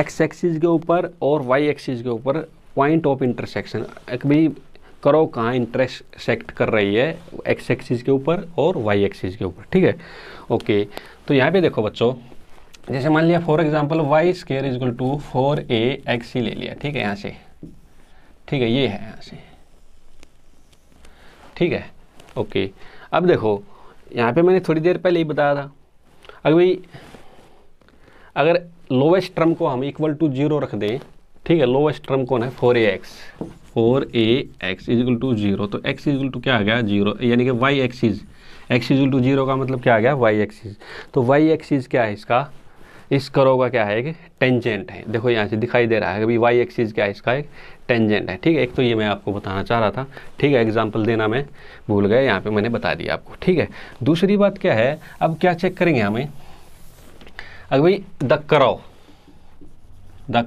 एक्स एक्सिस के ऊपर और वाई एक्सिस के ऊपर पॉइंट ऑफ इंटरसेक्शन, भाई करो कहाँ इंटरसेक्ट कर रही है, एक्स एक्सिस के ऊपर और वाई एक्सिस के ऊपर, ठीक है। ओके, तो यहाँ पे देखो बच्चों, जैसे मान लिया for example y square is equal to 4ax ले लिया, ठीक है, यहाँ से, ठीक है, ये है यहाँ से, ठीक है। ओके, अब देखो यहाँ पे मैंने थोड़ी देर पहले ही बताया था, अगर लोवेस्ट टर्म को हम इक्वल टू 0 रख दें, ठीक है, लोवेस्ट टर्म कौन है 4ax इज इक्वल टू 0, तो x इज इक्वल टू क्या आ गया 0, यानी कि y axis, x is equal to 0 का मतलब क्या आ गया y एक्सिस। तो y एक्सिस क्या है इसका, इस करो का क्या है कि टेंजेंट है, देखो यहाँ से दिखाई दे रहा है कि भाई y एक्सिस क्या है, इसका एक टेंजेंट है, ठीक है। एक तो ये मैं आपको बताना चाह रहा था, ठीक है, एग्जाम्पल देना मैं भूल गया, यहाँ पे मैंने बता दिया आपको, ठीक है। दूसरी बात क्या है, अब क्या चेक करेंगे हमें, अगर भाई the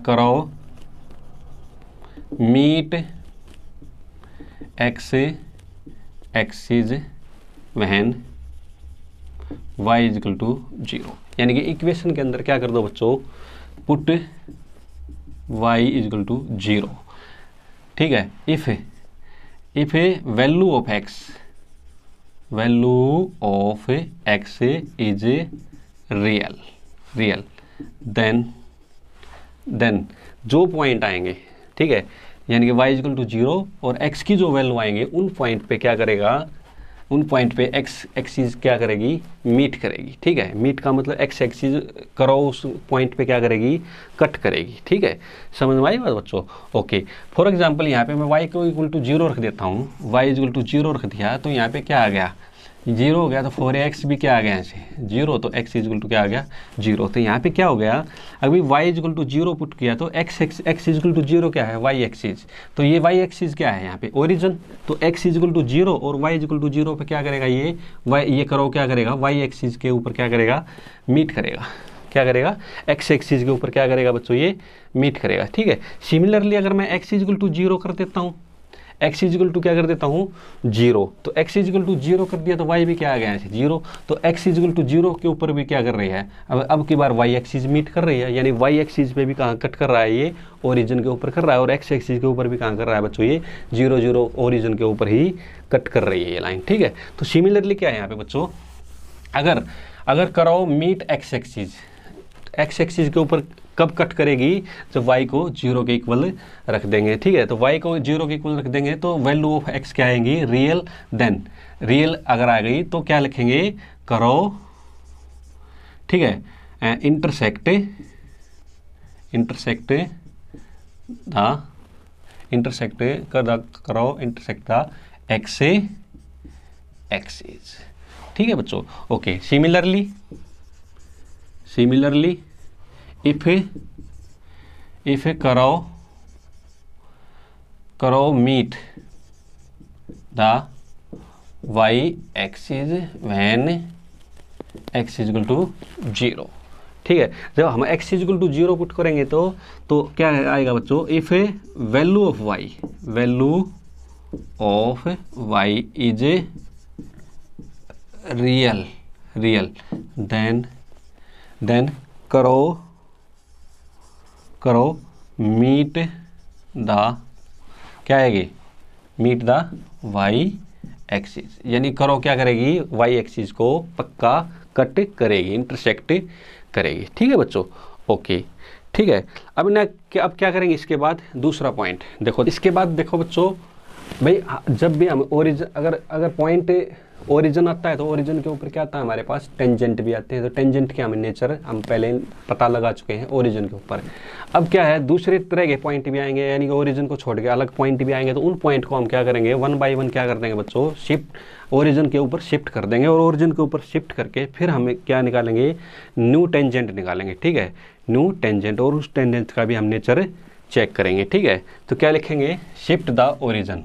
curve meet x axis when y is equal to 0, यानी कि इक्वेशन के अंदर क्या कर दो बच्चों, put y is equal to 0, ठीक है। If value of x is real then जो पॉइंट आएंगे, ठीक है, यानी कि y इज इक्वल टू 0 और x की जो वैल्यू आएंगे उन पॉइंट पे क्या करेगा, उन पॉइंट पे x एक्सिस क्या करेगी, मीट करेगी, ठीक है। मीट का मतलब x एक्सिस करो उस पॉइंट पे क्या करेगी, कट करेगी, ठीक है। समझ में आई बात बच्चों। ओके, फॉर एग्जांपल यहाँ पे मैं y को इक्वल टू 0 रख देता हूँ, y इज इक्वल टू 0 रख दिया, तो यहाँ पे क्या आ गया 0 हो गया, तो 4ax भी क्या आ गया यहाँ से 0, तो x इज इक्वल टू क्या आ गया 0, तो यहाँ पे क्या हो गया, अभी y is equal to 0 put किया तो x इज इक्वल टू 0 क्या है y एक्सिस, तो ये y एक्सिस क्या है यहाँ पे ओरिजिन, तो x इज इक्वल टू 0 और y इज इक्वल टू 0 पे क्या करेगा ये करो क्या करेगा, y एक्सिस के ऊपर क्या करेगा, मीट करेगा, क्या करेगा, x एक्सिस के ऊपर क्या करेगा बच्चों, ये मीट करेगा, ठीक है। सिमिलरली अगर मैं x इज इक्वल टू 0 कर देता हूँ, x इज इक्वल टू क्या कर देता हूँ 0, तो x इज इक्वल टू 0 कर दिया तो y भी क्या आ गया ऐसे 0, तो x इज इक्वल टू 0 के ऊपर भी क्या कर रही है, अब की बार y एक्सिस मीट कर रही है, यानी y एक्सिस पे भी कहाँ कट कर रहा है, ये ओरिजिन के ऊपर कर रहा है, और x एक्सिस के ऊपर भी कहाँ कर रहा है बच्चों, ये 0 0 ओरिजिन के ऊपर ही कट कर रही है ये लाइन, ठीक है। तो सिमिलरली क्या है यहाँ पे बच्चों, अगर करो मीट x एक्सिस के ऊपर कब कट करेगी, जब y को 0 के इक्वल रख देंगे, ठीक है। तो y को 0 के इक्वल रख देंगे तो वैल्यू ऑफ x क्या आएंगी रियल, देन रियल अगर आ गई तो क्या लिखेंगे करो, ठीक है, इंटरसेक्ट द x एक्सिस, ठीक है बच्चों। Okay, similarly if curve meet the y axis when x is equal to 0, ठीक है। जब हम x is equal to 0 put करेंगे तो क्या आएगा बच्चों, if value of y is real, then curve meet the, क्या आएगी, मीट द y एक्सिस, यानी करो क्या करेगी, y एक्सिस को पक्का कट करेगी, इंटरसेक्ट करेगी। ठीक है बच्चों, ओके ठीक है। अब क्या करेंगे इसके बाद, दूसरा पॉइंट देखो। इसके बाद देखो बच्चों, भाई जब भी हम ओरिजिन, अगर पॉइंट ओरिजिन आता है तो ओरिजिन के ऊपर क्या आता है हमारे पास, टेंजेंट भी आते हैं। तो टेंजेंट के हम नेचर हम पहले पता लगा चुके हैं ओरिजिन के ऊपर। अब क्या है, दूसरे तरह के पॉइंट भी आएंगे, यानी कि ओरिजिन को छोड़ के अलग पॉइंट भी आएंगे। तो उन पॉइंट को हम क्या करेंगे, 1 बाय 1 क्या कर देंगे बच्चों, शिफ्ट ओरिजिन के ऊपर शिफ्ट कर देंगे। और ओरिजिन के ऊपर शिफ्ट करके फिर हमें क्या निकालेंगे, न्यू टेंजेंट निकालेंगे। ठीक है, न्यू टेंजेंट, और उस टेंजेंट का भी हम नेचर चेक करेंगे। ठीक है, तो क्या लिखेंगे, shift the origin,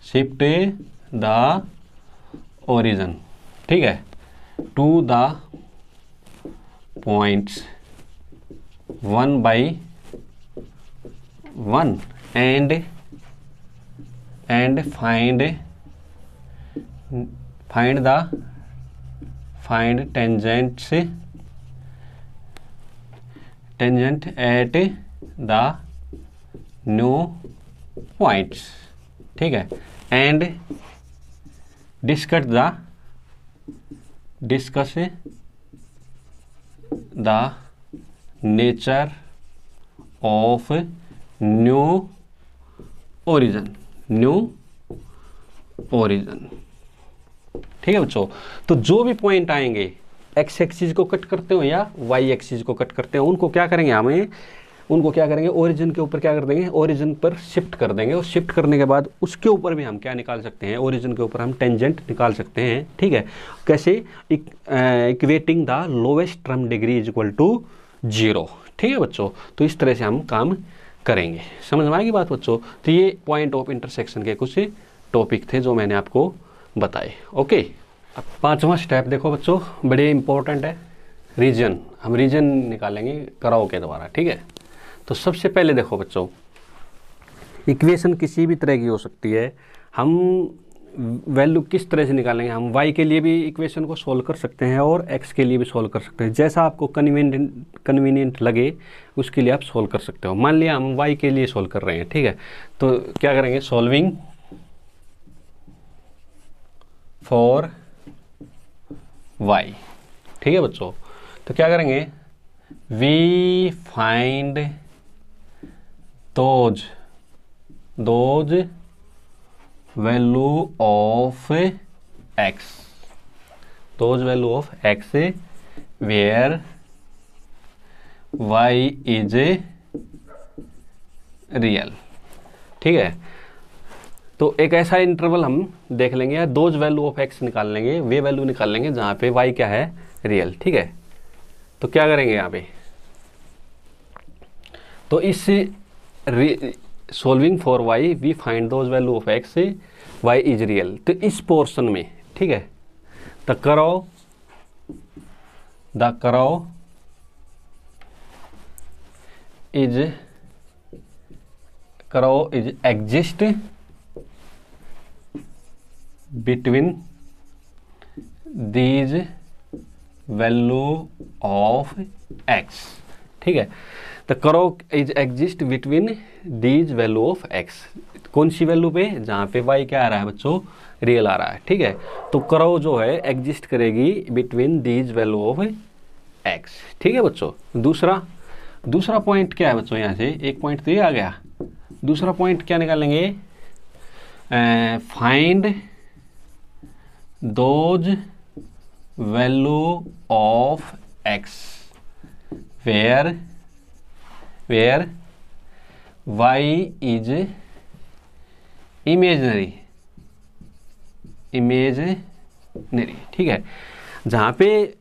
shift the origin, ठीक है, to the points 1 by 1 and find tangent at the new points. ठीक है, and discuss the nature of new origin. ठीक है बच्चों, तो जो भी पॉइंट आएंगे एक्स एक्सिस को कट करते हो या वाई एक्सिस को कट करते हो, उनको क्या करेंगे, ओरिजिन के ऊपर क्या कर देंगे, ओरिजिन पर शिफ्ट कर देंगे। और शिफ्ट करने के बाद उसके ऊपर भी हम क्या निकाल सकते हैं, ओरिजिन के ऊपर हम टेंजेंट निकाल सकते हैं। ठीक है, कैसे, equating the lowest term degree is equal to 0। ठीक है बच्चों, तो इस तरह से हम काम करेंगे। समझ में आएगी बात बच्चों। तो ये पॉइंट ऑफ इंटरसेक्शन के कुछ टॉपिक थे जो मैंने आपको बताए। ओके, अब 5वां स्टेप देखो बच्चों, बड़े इंपॉर्टेंट है, रीजन। हम रीजन निकालेंगे कराओ के द्वारा। ठीक है, तो सबसे पहले देखो बच्चों, इक्वेशन किसी भी तरह की हो सकती है। हम वैल्यू किस तरह से निकालेंगे, हम y के लिए भी इक्वेशन को सोल्व कर सकते हैं और x के लिए भी सोल्व कर सकते हैं। जैसा आपको कन्वीनियंट लगे उसके लिए आप सोल्व कर सकते हो। मान लिया हम y के लिए सोल्व कर रहे हैं। ठीक है, तो क्या करेंगे, सॉल्विंग फॉर y। ठीक है बच्चों, तो क्या करेंगे, we find those value of x, where y is real. ठीक है, तो एक ऐसा इंटरवल हम देख लेंगे, या दोज वैल्यू ऑफ x निकाल लेंगे, वे वैल्यू निकाल लेंगे जहाँ पे y क्या है, रियल। ठीक है, तो क्या करेंगे यहाँ पे, तो इस solving for y we find those value of x, y is real. तो इस पोर्शन में, ठीक है, the curve is exist between these value of x। ठीक है, the curve is exist between these value of x, कौन सी value पे, जहाँ पे y क्या आ रहा है बच्चों, रियल आ रहा है। ठीक है, तो कर्व जो है एग्जिस्ट करेगी between these value of x। ठीक है बच्चों, दूसरा पॉइंट क्या है बच्चों, यहाँ से एक पॉइंट तो ये आ गया। दूसरा पॉइंट क्या निकालेंगे, find those value of x where y is imaginary. ठीक है, जहाँ पे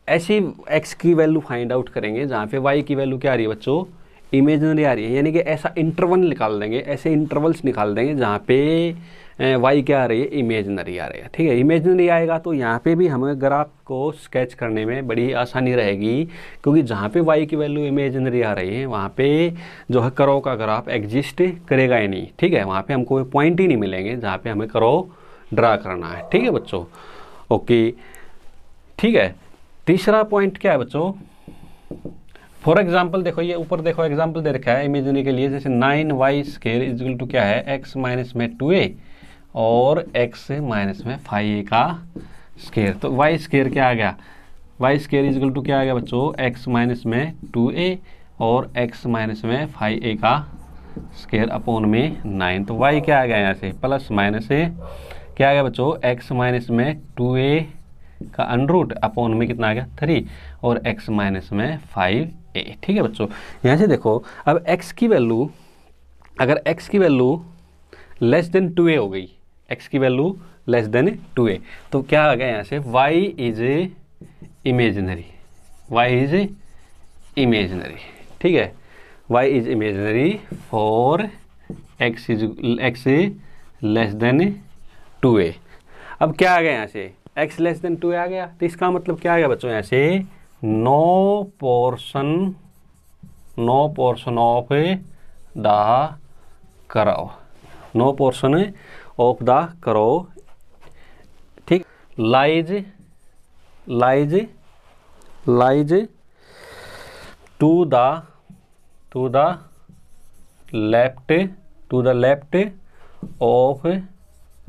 ऐसी x की वैल्यू फाइंड आउट करेंगे जहाँ पे y की वैल्यू क्या आ रही है बच्चों, इमेजनरी आ रही है। यानी कि ऐसा इंटरवल निकाल देंगे, ऐसे इंटरवल्स निकाल देंगे जहाँ पे वाई क्या आ रही है, इमेजनरी आ रही है। ठीक है, इमेजनरी आएगा तो यहाँ पे भी हमें ग्राफ को स्केच करने में बड़ी आसानी रहेगी, क्योंकि जहाँ पे वाई की वैल्यू इमेजनरी आ रही है वहाँ पे जो है कर्व का ग्राफ एग्जिस्ट करेगा ही नहीं। ठीक है, वहाँ पे हमको पॉइंट ही नहीं मिलेंगे जहाँ पे हमें कर्व ड्रा करना है। ठीक है बच्चों, ओके। ठीक है, तीसरा पॉइंट क्या है बच्चों, फॉर एग्जाम्पल देखो, ये ऊपर देखो एग्जाम्पल दे रखा है इमेजनरी के लिए, जैसे 9y स्केयर इजल टू क्या है, x माइनस में 2a और x माइनस में 5a का स्केयर। तो y स्केयर क्या आ गया, y स्केयर इजल टू क्या आ गया बच्चों, x माइनस में 2a और x माइनस में 5a का स्केयर अपॉन में 9। तो y क्या आ गया यहाँ से, प्लस माइनस से क्या आ गया बच्चों, x माइनस में 2a का अनरूट अपॉन में कितना आ गया 3 और x माइनस में 5a। ठीक है बच्चों, यहाँ से देखो अब x की वैल्यू, अगर x की वैल्यू लेस देन 2a हो गई, x की वैल्यू लेस देन 2a, तो क्या आ गया यहाँ से, y is imaginary, y is imaginary. ठीक है, y is imaginary for x less than 2a। अब क्या आ गया यहाँ से, x लेस देन 2a आ गया, तो इसका मतलब क्या आ गया बच्चों, यहाँ से no portion of the curve, no portion of the curve, ठीक, lies to the left of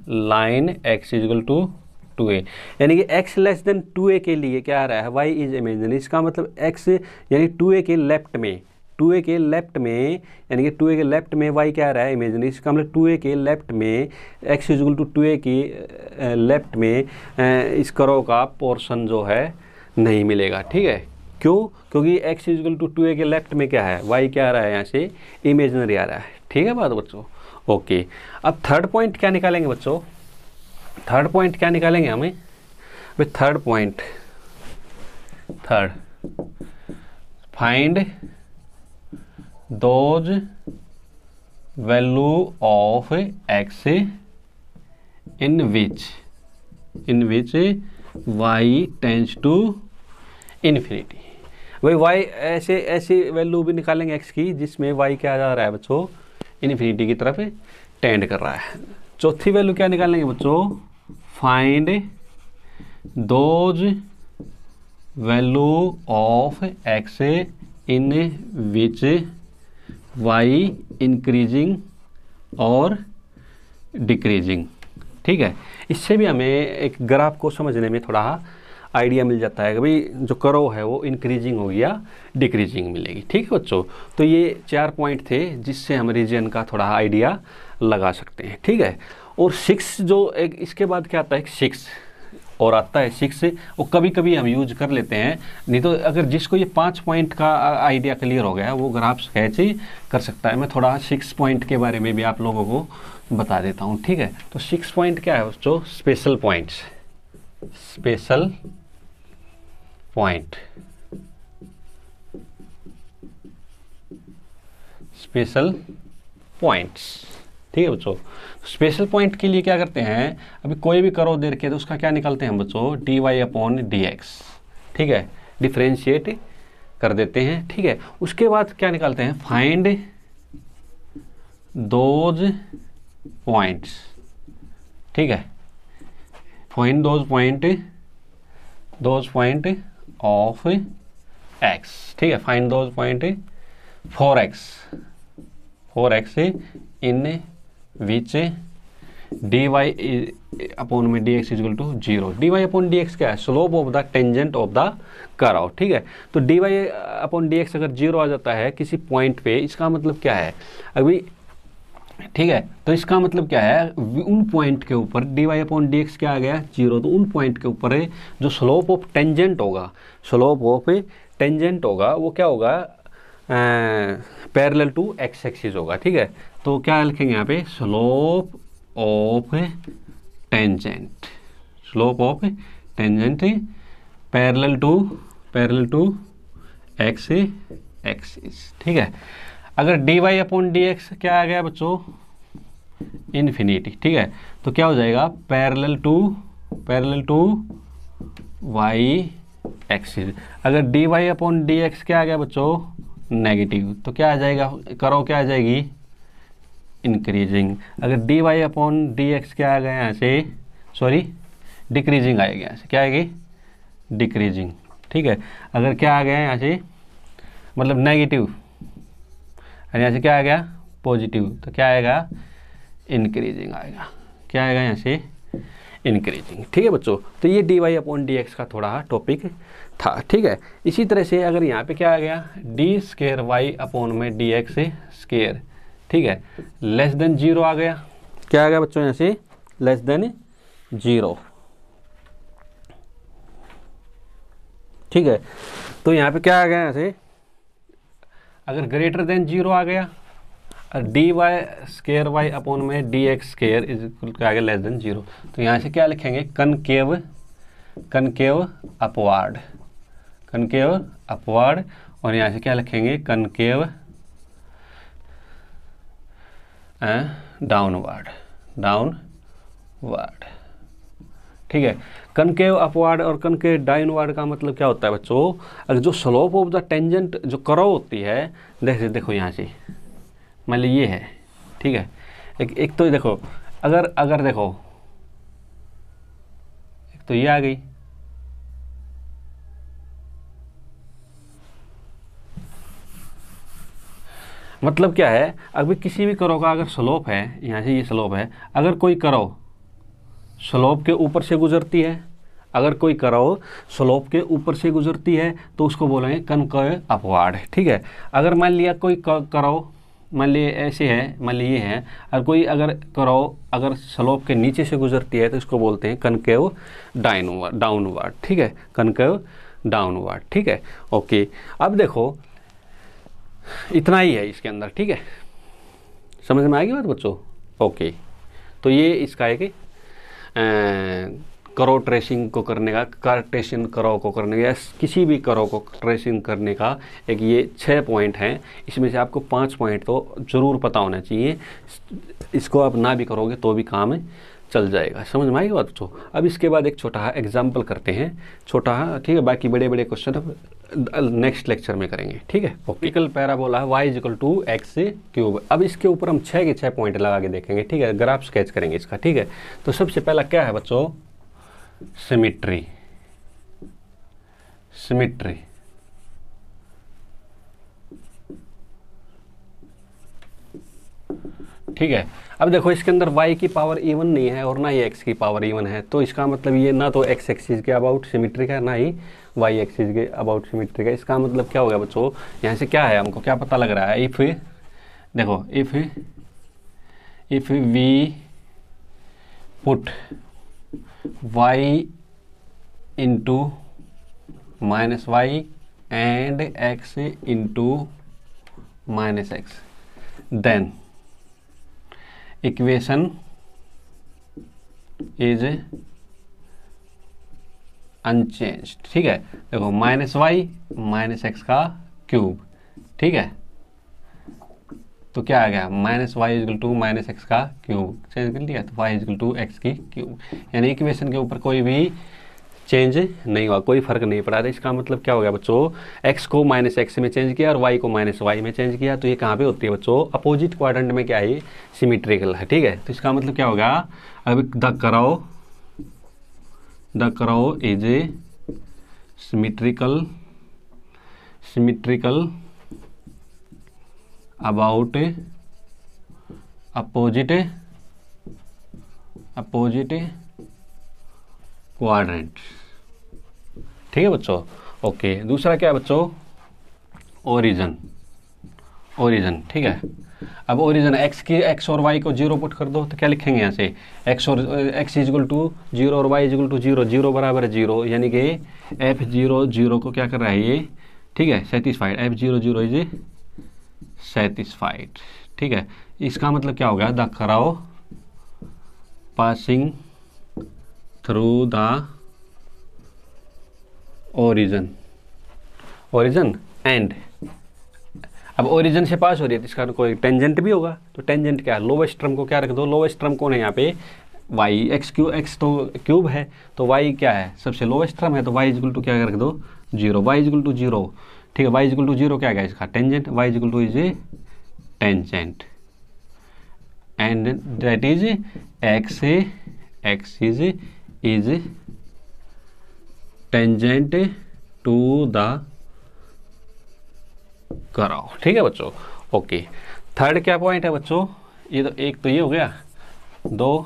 line x equal to 2a। यानी कि x लेस देन 2a के लिए क्या आ रहा है, y इज इमेजनरी। इसका मतलब x यानी 2a के लेफ्ट में, यानी कि 2a के लेफ्ट में y क्या आ रहा है, इमेजनरी। इसका मतलब 2a के लेफ्ट में x इजल टू 2a की लेफ्ट में इस कर्व का पोर्शन जो है नहीं मिलेगा। ठीक है, क्यों, क्योंकि x इजल टू 2a के लेफ्ट में क्या है, y क्या आ रहा है यहाँ से, इमेजनरी आ रहा है। ठीक है बात बच्चों, ओके। अब थर्ड पॉइंट क्या निकालेंगे बच्चों, थर्ड पॉइंट क्या निकालेंगे हमें भाई, third find those value of x in which y tends to infinity. भाई y ऐसी वैल्यू भी निकालेंगे x की जिसमें y क्या जा रहा है बच्चों, इन्फिनिटी की तरफ टेंड कर रहा है। चौथी वैल्यू क्या निकालेंगे बच्चों, find those value of x in which y increasing और डिक्रीजिंग। ठीक है, इससे भी हमें एक ग्राफ को समझने में थोड़ा आइडिया मिल जाता है कि भाई जो कर्व है वो इंक्रीजिंग होगी या डिक्रीजिंग मिलेगी। ठीक है बच्चों, तो ये 4 पॉइंट थे जिससे हम रीजन का थोड़ा आइडिया लगा सकते हैं। ठीक है, और 6 जो एक इसके बाद क्या आता है, 6 और आता है 6, वो कभी कभी हम यूज कर लेते हैं, नहीं तो अगर जिसको ये 5 पॉइंट का आइडिया क्लियर हो गया वो ग्राफ स्केच ही कर सकता है। मैं थोड़ा 6 पॉइंट के बारे में भी आप लोगों को बता देता हूँ। ठीक है, तो 6 पॉइंट क्या है बच्चों, special points, special point, special points. ठीक है बच्चों, स्पेशल पॉइंट के लिए क्या करते हैं, अभी कोई भी कर्व दे रखे तो उसका क्या निकालते हैं बच्चों, dy अपॉन dx। ठीक है, डिफ्रेंशिएट कर देते हैं। ठीक है, उसके बाद क्या निकालते हैं, फाइंड दोज पॉइंट्स। ठीक है, find those point of x। ठीक है, find those point for x in which dy upon में dx equal to 0। dy upon dx क्या है, slope of the tangent of the curve. ठीक है, तो dy अपॉन dx अगर 0 आ जाता है किसी पॉइंट पे, इसका मतलब क्या है अभी, ठीक है, तो इसका मतलब क्या है, उन पॉइंट के ऊपर dy अपॉन dx क्या आ गया 0, तो उन पॉइंट के ऊपर जो स्लोप ऑफ टेंजेंट होगा, वो क्या होगा, पैरेलल टू एक्स एक्सिस होगा। ठीक है, तो क्या लिखेंगे यहाँ पे, slope of tangent parallel to x axis. ठीक है, अगर dy अपॉन dx क्या आ गया बच्चों, इन्फिनिटी, ठीक है। तो क्या हो जाएगा, पैरेलल टू वाई एक्सिस। अगर d y upon d x क्या आ गया बच्चों, नेगेटिव, तो क्या आ जाएगा, करो क्या आ जाएगी, इंक्रीजिंग। अगर d y upon d x क्या आ गया यहाँ से, सॉरी डिक्रीजिंग आएगा यहाँ से, क्या आएगी, डिक्रीजिंग, ठीक है। अगर क्या आ गया यहाँ से, मतलब नेगेटिव, और यहाँ से क्या आ गया, पॉजिटिव, तो क्या आएगा, इंक्रीजिंग आएगा। क्या आएगा यहाँ से, इंक्रीजिंग, ठीक है बच्चों। तो ये d y upon d x का थोड़ा टॉपिक था, ठीक है। इसी तरह से अगर यहाँ पे क्या आ गया, डी स्केयर वाई अपॉन में डी एक्स स्केयर, ठीक है, लेस देन जीरो आ गया। क्या आ गया बच्चों यहाँ से, लेस देन जीरो, ठीक है। तो यहाँ पे क्या आ गया यहाँ से, अगर ग्रेटर देन जीरो आ गया, D Y square Y upon में D X square is equal to आ गया लेस देन जीरो। तो यहाँ से क्या लिखेंगे, कनकेव अपवार्ड, कनकेव अपवार्ड, और यहाँ से क्या लिखेंगे, कनकेव डाउनवर्ड, ठीक है। कनकेव अपवार्ड और कनकेव डाउनवर्ड का मतलब क्या होता है बच्चों, अगर जो स्लोप ऑफ द टेंजेंट जो कर्व होती है, देखो यहाँ से मान ली ये है, ठीक है। एक तो देखो, अगर देखो, एक तो ये आ गई, मतलब क्या है, अभी किसी भी कर्व का अगर स्लोप है, यहाँ से ये स्लोप है, अगर कोई कर्व स्लोप के ऊपर से गुजरती है, अगर कोई कर्व स्लोप के ऊपर से गुजरती है तो उसको बोलेंगे कनकेव अपवार्ड, ठीक है। अगर मान लिया कोई कर्व, मान लिए ऐसे है, मान लिए है, और कोई अगर कर्व अगर स्लोप के नीचे से गुजरती है तो इसको बोलते हैं कनकेव डाउनवर्ड, ठीक है, कनकेव डाउनवर्ड, ठीक है। ओके, अब देखो इतना ही है इसके अंदर, ठीक है, समझ में आएगी बात बच्चों। ओके, तो ये इसका है कि कर्व ट्रेसिंग को करने का, कार्टेशियन कर्व को करने का, किसी भी कर्व को ट्रेसिंग करने का एक ये 6 पॉइंट हैं। इसमें से आपको 5 पॉइंट तो ज़रूर पता होना चाहिए, इसको आप ना भी करोगे तो भी काम चल जाएगा, समझ में आएगी बात बच्चों। अब इसके बाद एक छोटा एग्जाम्पल करते हैं, छोटा, ठीक है, बाकी बड़े बड़े क्वेश्चन अब नेक्स्ट लेक्चर में करेंगे, ठीक है। ओपिकल पैराबोला है y equal to x cube. अब इसके ऊपर हम 6 के 6 पॉइंट लगा के देखेंगे, ठीक है, ग्राफ स्केच करेंगे इसका, ठीक है। तो सबसे पहला क्या है बच्चों, सिमिट्री, ठीक है। अब देखो इसके अंदर y की पावर इवन नहीं है और ना ही x की पावर इवन है, तो इसका मतलब ये ना तो x एक्सिस के अबाउट सिमिट्रिक है, ना ही y एक्सिस के अबाउट सिमिट्रिक है। इसका मतलब क्या होगा बच्चों, यहाँ से क्या है, हमको क्या पता लग रहा है, इफ देखो if we put y into minus y and x into minus x, then equation is unchanged, ठीक है। देखो माइनस वाई माइनस एक्स का क्यूब, ठीक है, तो क्या आ गया, minus Y equal to minus x का क्यूब, चेंज कर लिया, तो वाई इजल टू एक्स की क्यूब, यानी इक्वेशन के ऊपर कोई भी चेंज नहीं हुआ, कोई फर्क नहीं पड़ा था। इसका मतलब क्या हो गया बच्चों, x को माइनस एक्स में चेंज किया और y को माइनस वाई में चेंज किया, तो ये कहाँ पे होती है बच्चों, अपोजिट क्वाड्रेंट में क्या है, सिमिट्रिकल है, ठीक है। तो इसका मतलब क्या होगा, अब the curve is a symmetrical about opposite quadrant, ठीक है बच्चों। ओके, दूसरा क्या है बच्चों, ओरिजिन, ठीक है। अब ओरिजिन x और y को 0 पुट कर दो, तो क्या लिखेंगे यहाँ से, x इजल टू 0 और y इजल टू 0, 0 बराबर 0, यानी कि f0 को क्या कर रहा है ये, ठीक है, सेटिस्फाइड, f0 इज सेटिस्फाइड, ठीक है। इसका मतलब क्या होगा, the curve passing through the origin and, अब ओरिजिन से पास हो रही है तो इसका कोई टेंजेंट भी होगा, तो टेंजेंट क्या है, लोवेस्ट टर्म को क्या रख दो, लोवेस्ट टर्म कौन है यहाँ पे, वाई, एक्स तो क्यूब है, तो वाई क्या है, सबसे लोवेस्ट टर्म है, तो वाई इजल टू क्या रख दो, zero, y equal to zero, ठीक है, वाई इजल टू जीरो क्या गया इसका, tangent, y equal to is a tangent and that is x is tangent to the curve, ठीक है बच्चों। ओके, थर्ड क्या पॉइंट है बच्चों, ये तो एक तो ये हो गया, 2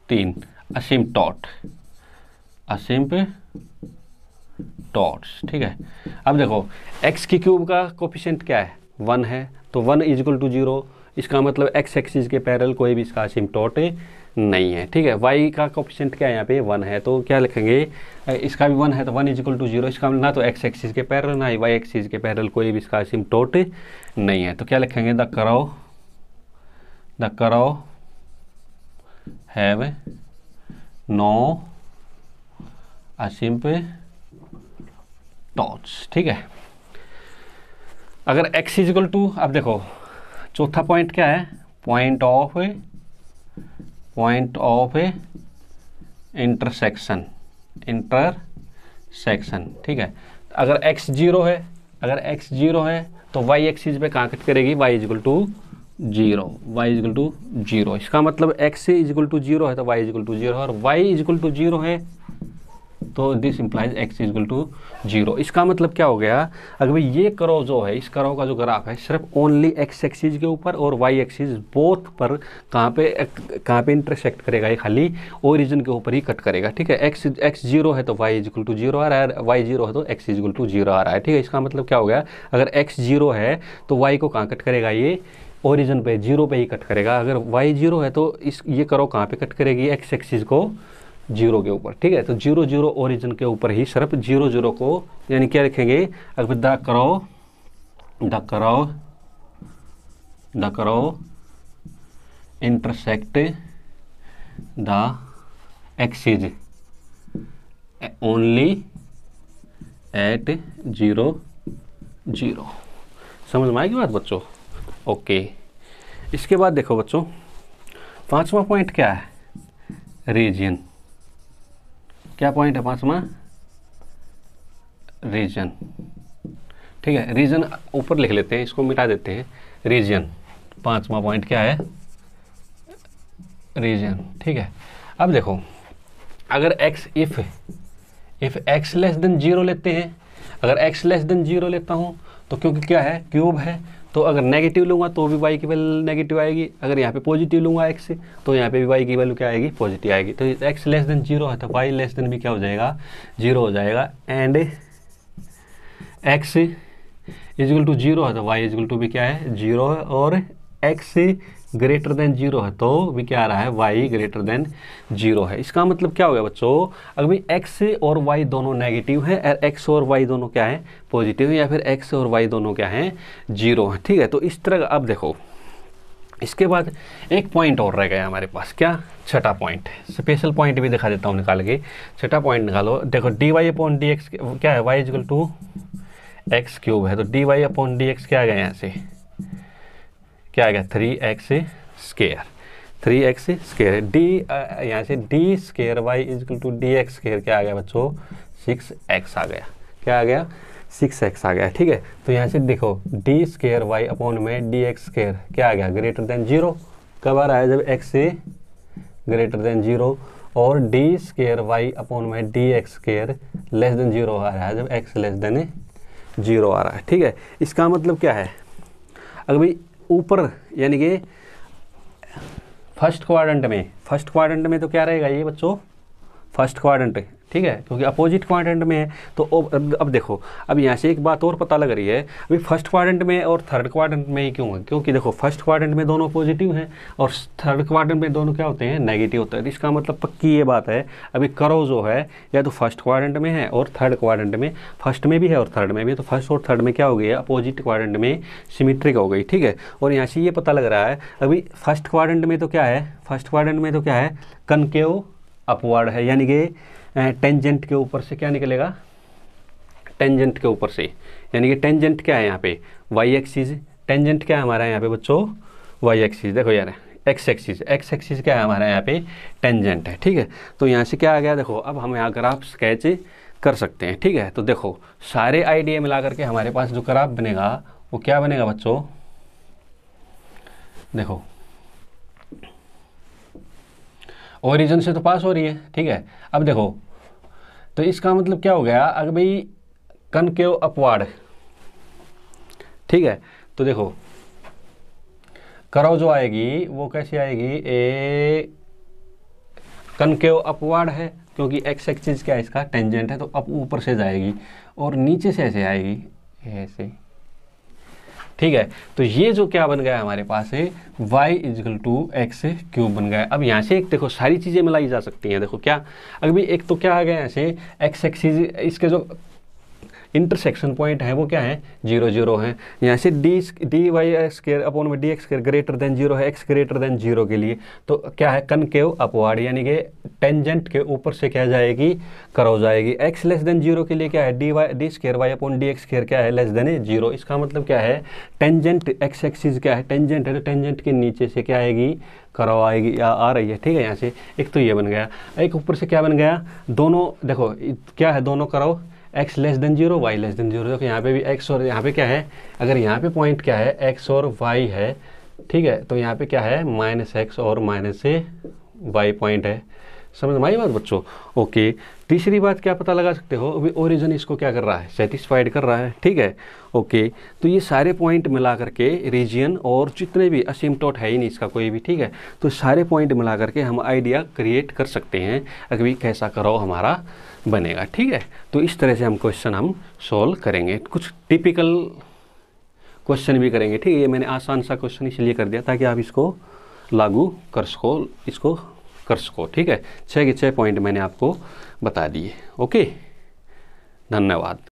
3 असिम्पटोट, ठीक है। अब देखो x की क्यूब का कोफिशिएंट क्या है, 1 है, तो 1 इज इक्वल टू 0, इसका मतलब x एक्सिस के पैरेलल कोई भी इसका असिम्पटोट नहीं है, ठीक है। y का कोफिशिएंट क्या है यहाँ पे 1 है, तो क्या लिखेंगे, इसका भी 1 है तो 1 इज इक्वल टू 0, इसका ना तो x एक्सिस के पैरेलल ना ही y एक्सिस के पैरेलल कोई भी इसका असिम्पटोट नहीं है, तो क्या लिखेंगे, द कर्व हैव नो असिम्पटोट्स, ठीक है। अगर x इज इक्वल टू, अब देखो चौथा पॉइंट क्या है, पॉइंट ऑफ इंटरसेक्शन, ठीक है। अगर x 0 है, तो y एक्सिस पे कहाँ कट करेगी, y इज इक्वल टू 0, इसका मतलब x इज इक्वल टू 0 है तो y इज इक्वल टू 0, और y इज इक्वल टू 0 है तो this implies x is equal to 0। इसका मतलब क्या हो गया, अगर भाई ये कर्व जो है, इस कर्व का जो ग्राफ है सिर्फ ओनली x एक्सिस के ऊपर और y एक्सिस बोथ पर कहाँ पे इंटरसेक्ट करेगा, ये खाली ओरिजिन के ऊपर ही कट करेगा, ठीक है। x 0 है तो y इज इक्वल टू 0 आ रहा है, y 0 है तो x इज इक्वल टू 0 आ रहा है, ठीक है। इसका मतलब क्या हो गया, अगर x 0 है तो y को कहाँ कट करेगा, ये ओरिजिन पे 0 पे ही कट करेगा, अगर y 0 है तो ये कर्व कहाँ पे कट करेगी, x एक्सिस को 0 के ऊपर, ठीक है। तो 0 0 ओरिजिन के ऊपर ही सिर्फ 0 0 को, यानी क्या लिखेंगे, अगर the curve intersect the axis only at 0 0, समझ में आएगी बात बच्चों। ओके, इसके बाद देखो बच्चों 5वां पॉइंट क्या है, रीजन, क्या पॉइंट है 5वां, रीजन, ठीक है। रीजन ऊपर लिख लेते हैं, इसको मिटा देते हैं, रीजन 5वां पॉइंट क्या है, रीजन, ठीक है। अब देखो अगर x if x less than 0 लेते हैं, अगर x लेस देन 0 लेता हूं तो क्योंकि क्या है, क्यूब है, तो अगर नेगेटिव लूंगा तो भी y की वैल्यू नेगेटिव आएगी, अगर यहाँ पे पॉजिटिव लूंगा x से तो यहाँ पे भी y की वैल्यू क्या आएगी, पॉजिटिव आएगी। तो x लेस देन 0 है तो y लेस देन भी क्या हो जाएगा, 0 हो जाएगा, एंड x इजल टू 0 है तो y इजल टू भी क्या है, 0 है, और x ग्रेटर देन 0 है तो भी क्या आ रहा है, y ग्रेटर देन 0 है। इसका मतलब क्या हो गया बच्चों, अगर भाई x और y दोनों नेगेटिव है और x और y दोनों क्या है, पॉजिटिव है, या फिर x और y दोनों क्या है, 0 है, ठीक है। तो इस तरह अब देखो इसके बाद एक पॉइंट और रह गया हमारे पास, क्या, छठा पॉइंट, स्पेशल पॉइंट भी दिखा देता हूँ निकाल के, छठा पॉइंट निकालो, देखो dy अपॉन dx क्या है, y equal to x cube है, तो dy अपॉन dx क्या आ गया, यहाँ से क्या आ गया, 3x स्क्वायर, d यहाँ से d square y equal to dx square क्या आ गया बच्चों, 6x आ गया, क्या आ गया, 6x आ गया, ठीक है। तो यहाँ से देखो d स्क्वायर y अपॉन में dx स्क्वायर क्या आ गया, ग्रेटर देन 0, कब आ रहा है, जब x से ग्रेटर देन 0, और d स्क्वायर y अपॉन में dx स्क्वायर लेस देन 0 आ रहा है, जब x लेस देन 0 आ रहा है, ठीक है। इसका मतलब क्या है, अगर भाई ऊपर यानी कि फर्स्ट क्वाड्रेंट में तो क्या रहेगा ये बच्चों, फर्स्ट क्वाड्रेंट, ठीक है, क्योंकि अपोजिट क्वाड्रेंट में है। तो अब देखो, अब यहाँ से एक बात और पता लग रही है, अभी फर्स्ट क्वाड्रेंट में और थर्ड क्वाड्रेंट में ही क्यों है, क्योंकि देखो फर्स्ट क्वाड्रेंट में दोनों पॉजिटिव हैं और थर्ड क्वाड्रेंट में दोनों क्या होते हैं, नेगेटिव होते हैं। तो इसका मतलब पक्की ये बात है, अभी कर्व जो है या तो फर्स्ट क्वाड्रेंट में है और थर्ड क्वाड्रेंट में, फर्स्ट में भी है और थर्ड में भी, तो फर्स्ट और थर्ड में क्या हो गया, अपोजिट क्वाड्रेंट में सिमेट्रिक हो गई, ठीक है। और यहाँ से ये पता लग रहा है, अभी फर्स्ट क्वाड्रेंट में तो क्या है, कनकेव अपवर्ड है, यानी कि टेंजेंट के ऊपर से क्या निकलेगा, टेंजेंट के ऊपर से, यानी कि टेंजेंट क्या है यहाँ पे, y एक्सिस टेंजेंट क्या है हमारा यहाँ पे बच्चों, वाई एक्सिस। देखो यार एक्स एक्सिस क्या है हमारा यहाँ पे, टेंजेंट है, ठीक है। तो यहाँ से क्या आ गया, देखो अब हम यहाँ ग्राफ स्केच कर सकते हैं, ठीक है। तो देखो सारे आइडिया मिला करके हमारे पास जो ग्राफ बनेगा वो क्या बनेगा बच्चों, देखो ओरिजिन से तो पास हो रही है, ठीक है। अब देखो तो इसका मतलब क्या हो गया, अगर भाई कनकेव अपवार्ड, ठीक है। तो देखो कर्व जो आएगी वो कैसी आएगी, ए कनकेव अपवार्ड है क्योंकि एक्स एक्सिस क्या है इसका, टेंजेंट है, तो अब ऊपर से जाएगी और नीचे से ऐसे आएगी, ऐसे, ठीक है। तो ये जो क्या बन गया हमारे पास है, y equal to x cube बन गया। अब यहाँ से एक देखो सारी चीज़ें मिलाई जा सकती हैं। देखो क्या, अभी एक तो क्या आ गया यहाँ से एक्स एक्सिस, इसके जो इंटरसेक्शन पॉइंट है वो क्या है, 0 0 है। यहाँ से डी वाई स्क्वायर अपॉन में D x square greater than 0 है, एक्स ग्रेटर देन 0 के लिए। तो क्या है, कनकेव अपवार्ड, यानी कि टेंजेंट के ऊपर से क्या जाएगी, कर्व जाएगी। एक्स लेस देन 0 के लिए क्या है, d square y upon d x square क्या है, लेस देन 0। इसका मतलब क्या है, टेंजेंट एक्स एक्सिस क्या है, टेंजेंट है, तो टेंजेंट के नीचे से क्या आएगी, कर्व आएगी या आ रही है, ठीक है। यहाँ से एक तो ये बन गया, एक ऊपर से क्या बन गया, दोनों देखो क्या है, दोनों curve x less than 0 y less than 0। देखो यहाँ पे भी x और यहाँ पे क्या है, अगर यहाँ पे पॉइंट क्या है x और y है, ठीक है, तो यहाँ पे क्या है -x और -y पॉइंट है। समझ में आई बात बच्चों, ओके। तीसरी बात क्या पता लगा सकते हो, अभी ओरिजिन इसको क्या कर रहा है, सेटिस्फाइड कर रहा है, ठीक है, ओके। तो ये सारे पॉइंट मिला करके रीजन और जितने भी असिम्पटोट है ही नहीं इसका कोई भी, ठीक है, तो सारे पॉइंट मिला करके हम आइडिया क्रिएट कर सकते हैं अभी कैसा करो हमारा बनेगा, ठीक है। तो इस तरह से हम क्वेश्चन हम सोल्व करेंगे, कुछ टिपिकल क्वेश्चन भी करेंगे, ठीक है। ये मैंने आसान सा क्वेश्चन इसलिए कर दिया ताकि आप इसको लागू कर सको, इसको कर सको, ठीक है। 6 के 6 पॉइंट मैंने आपको बता दिए, ओके, धन्यवाद।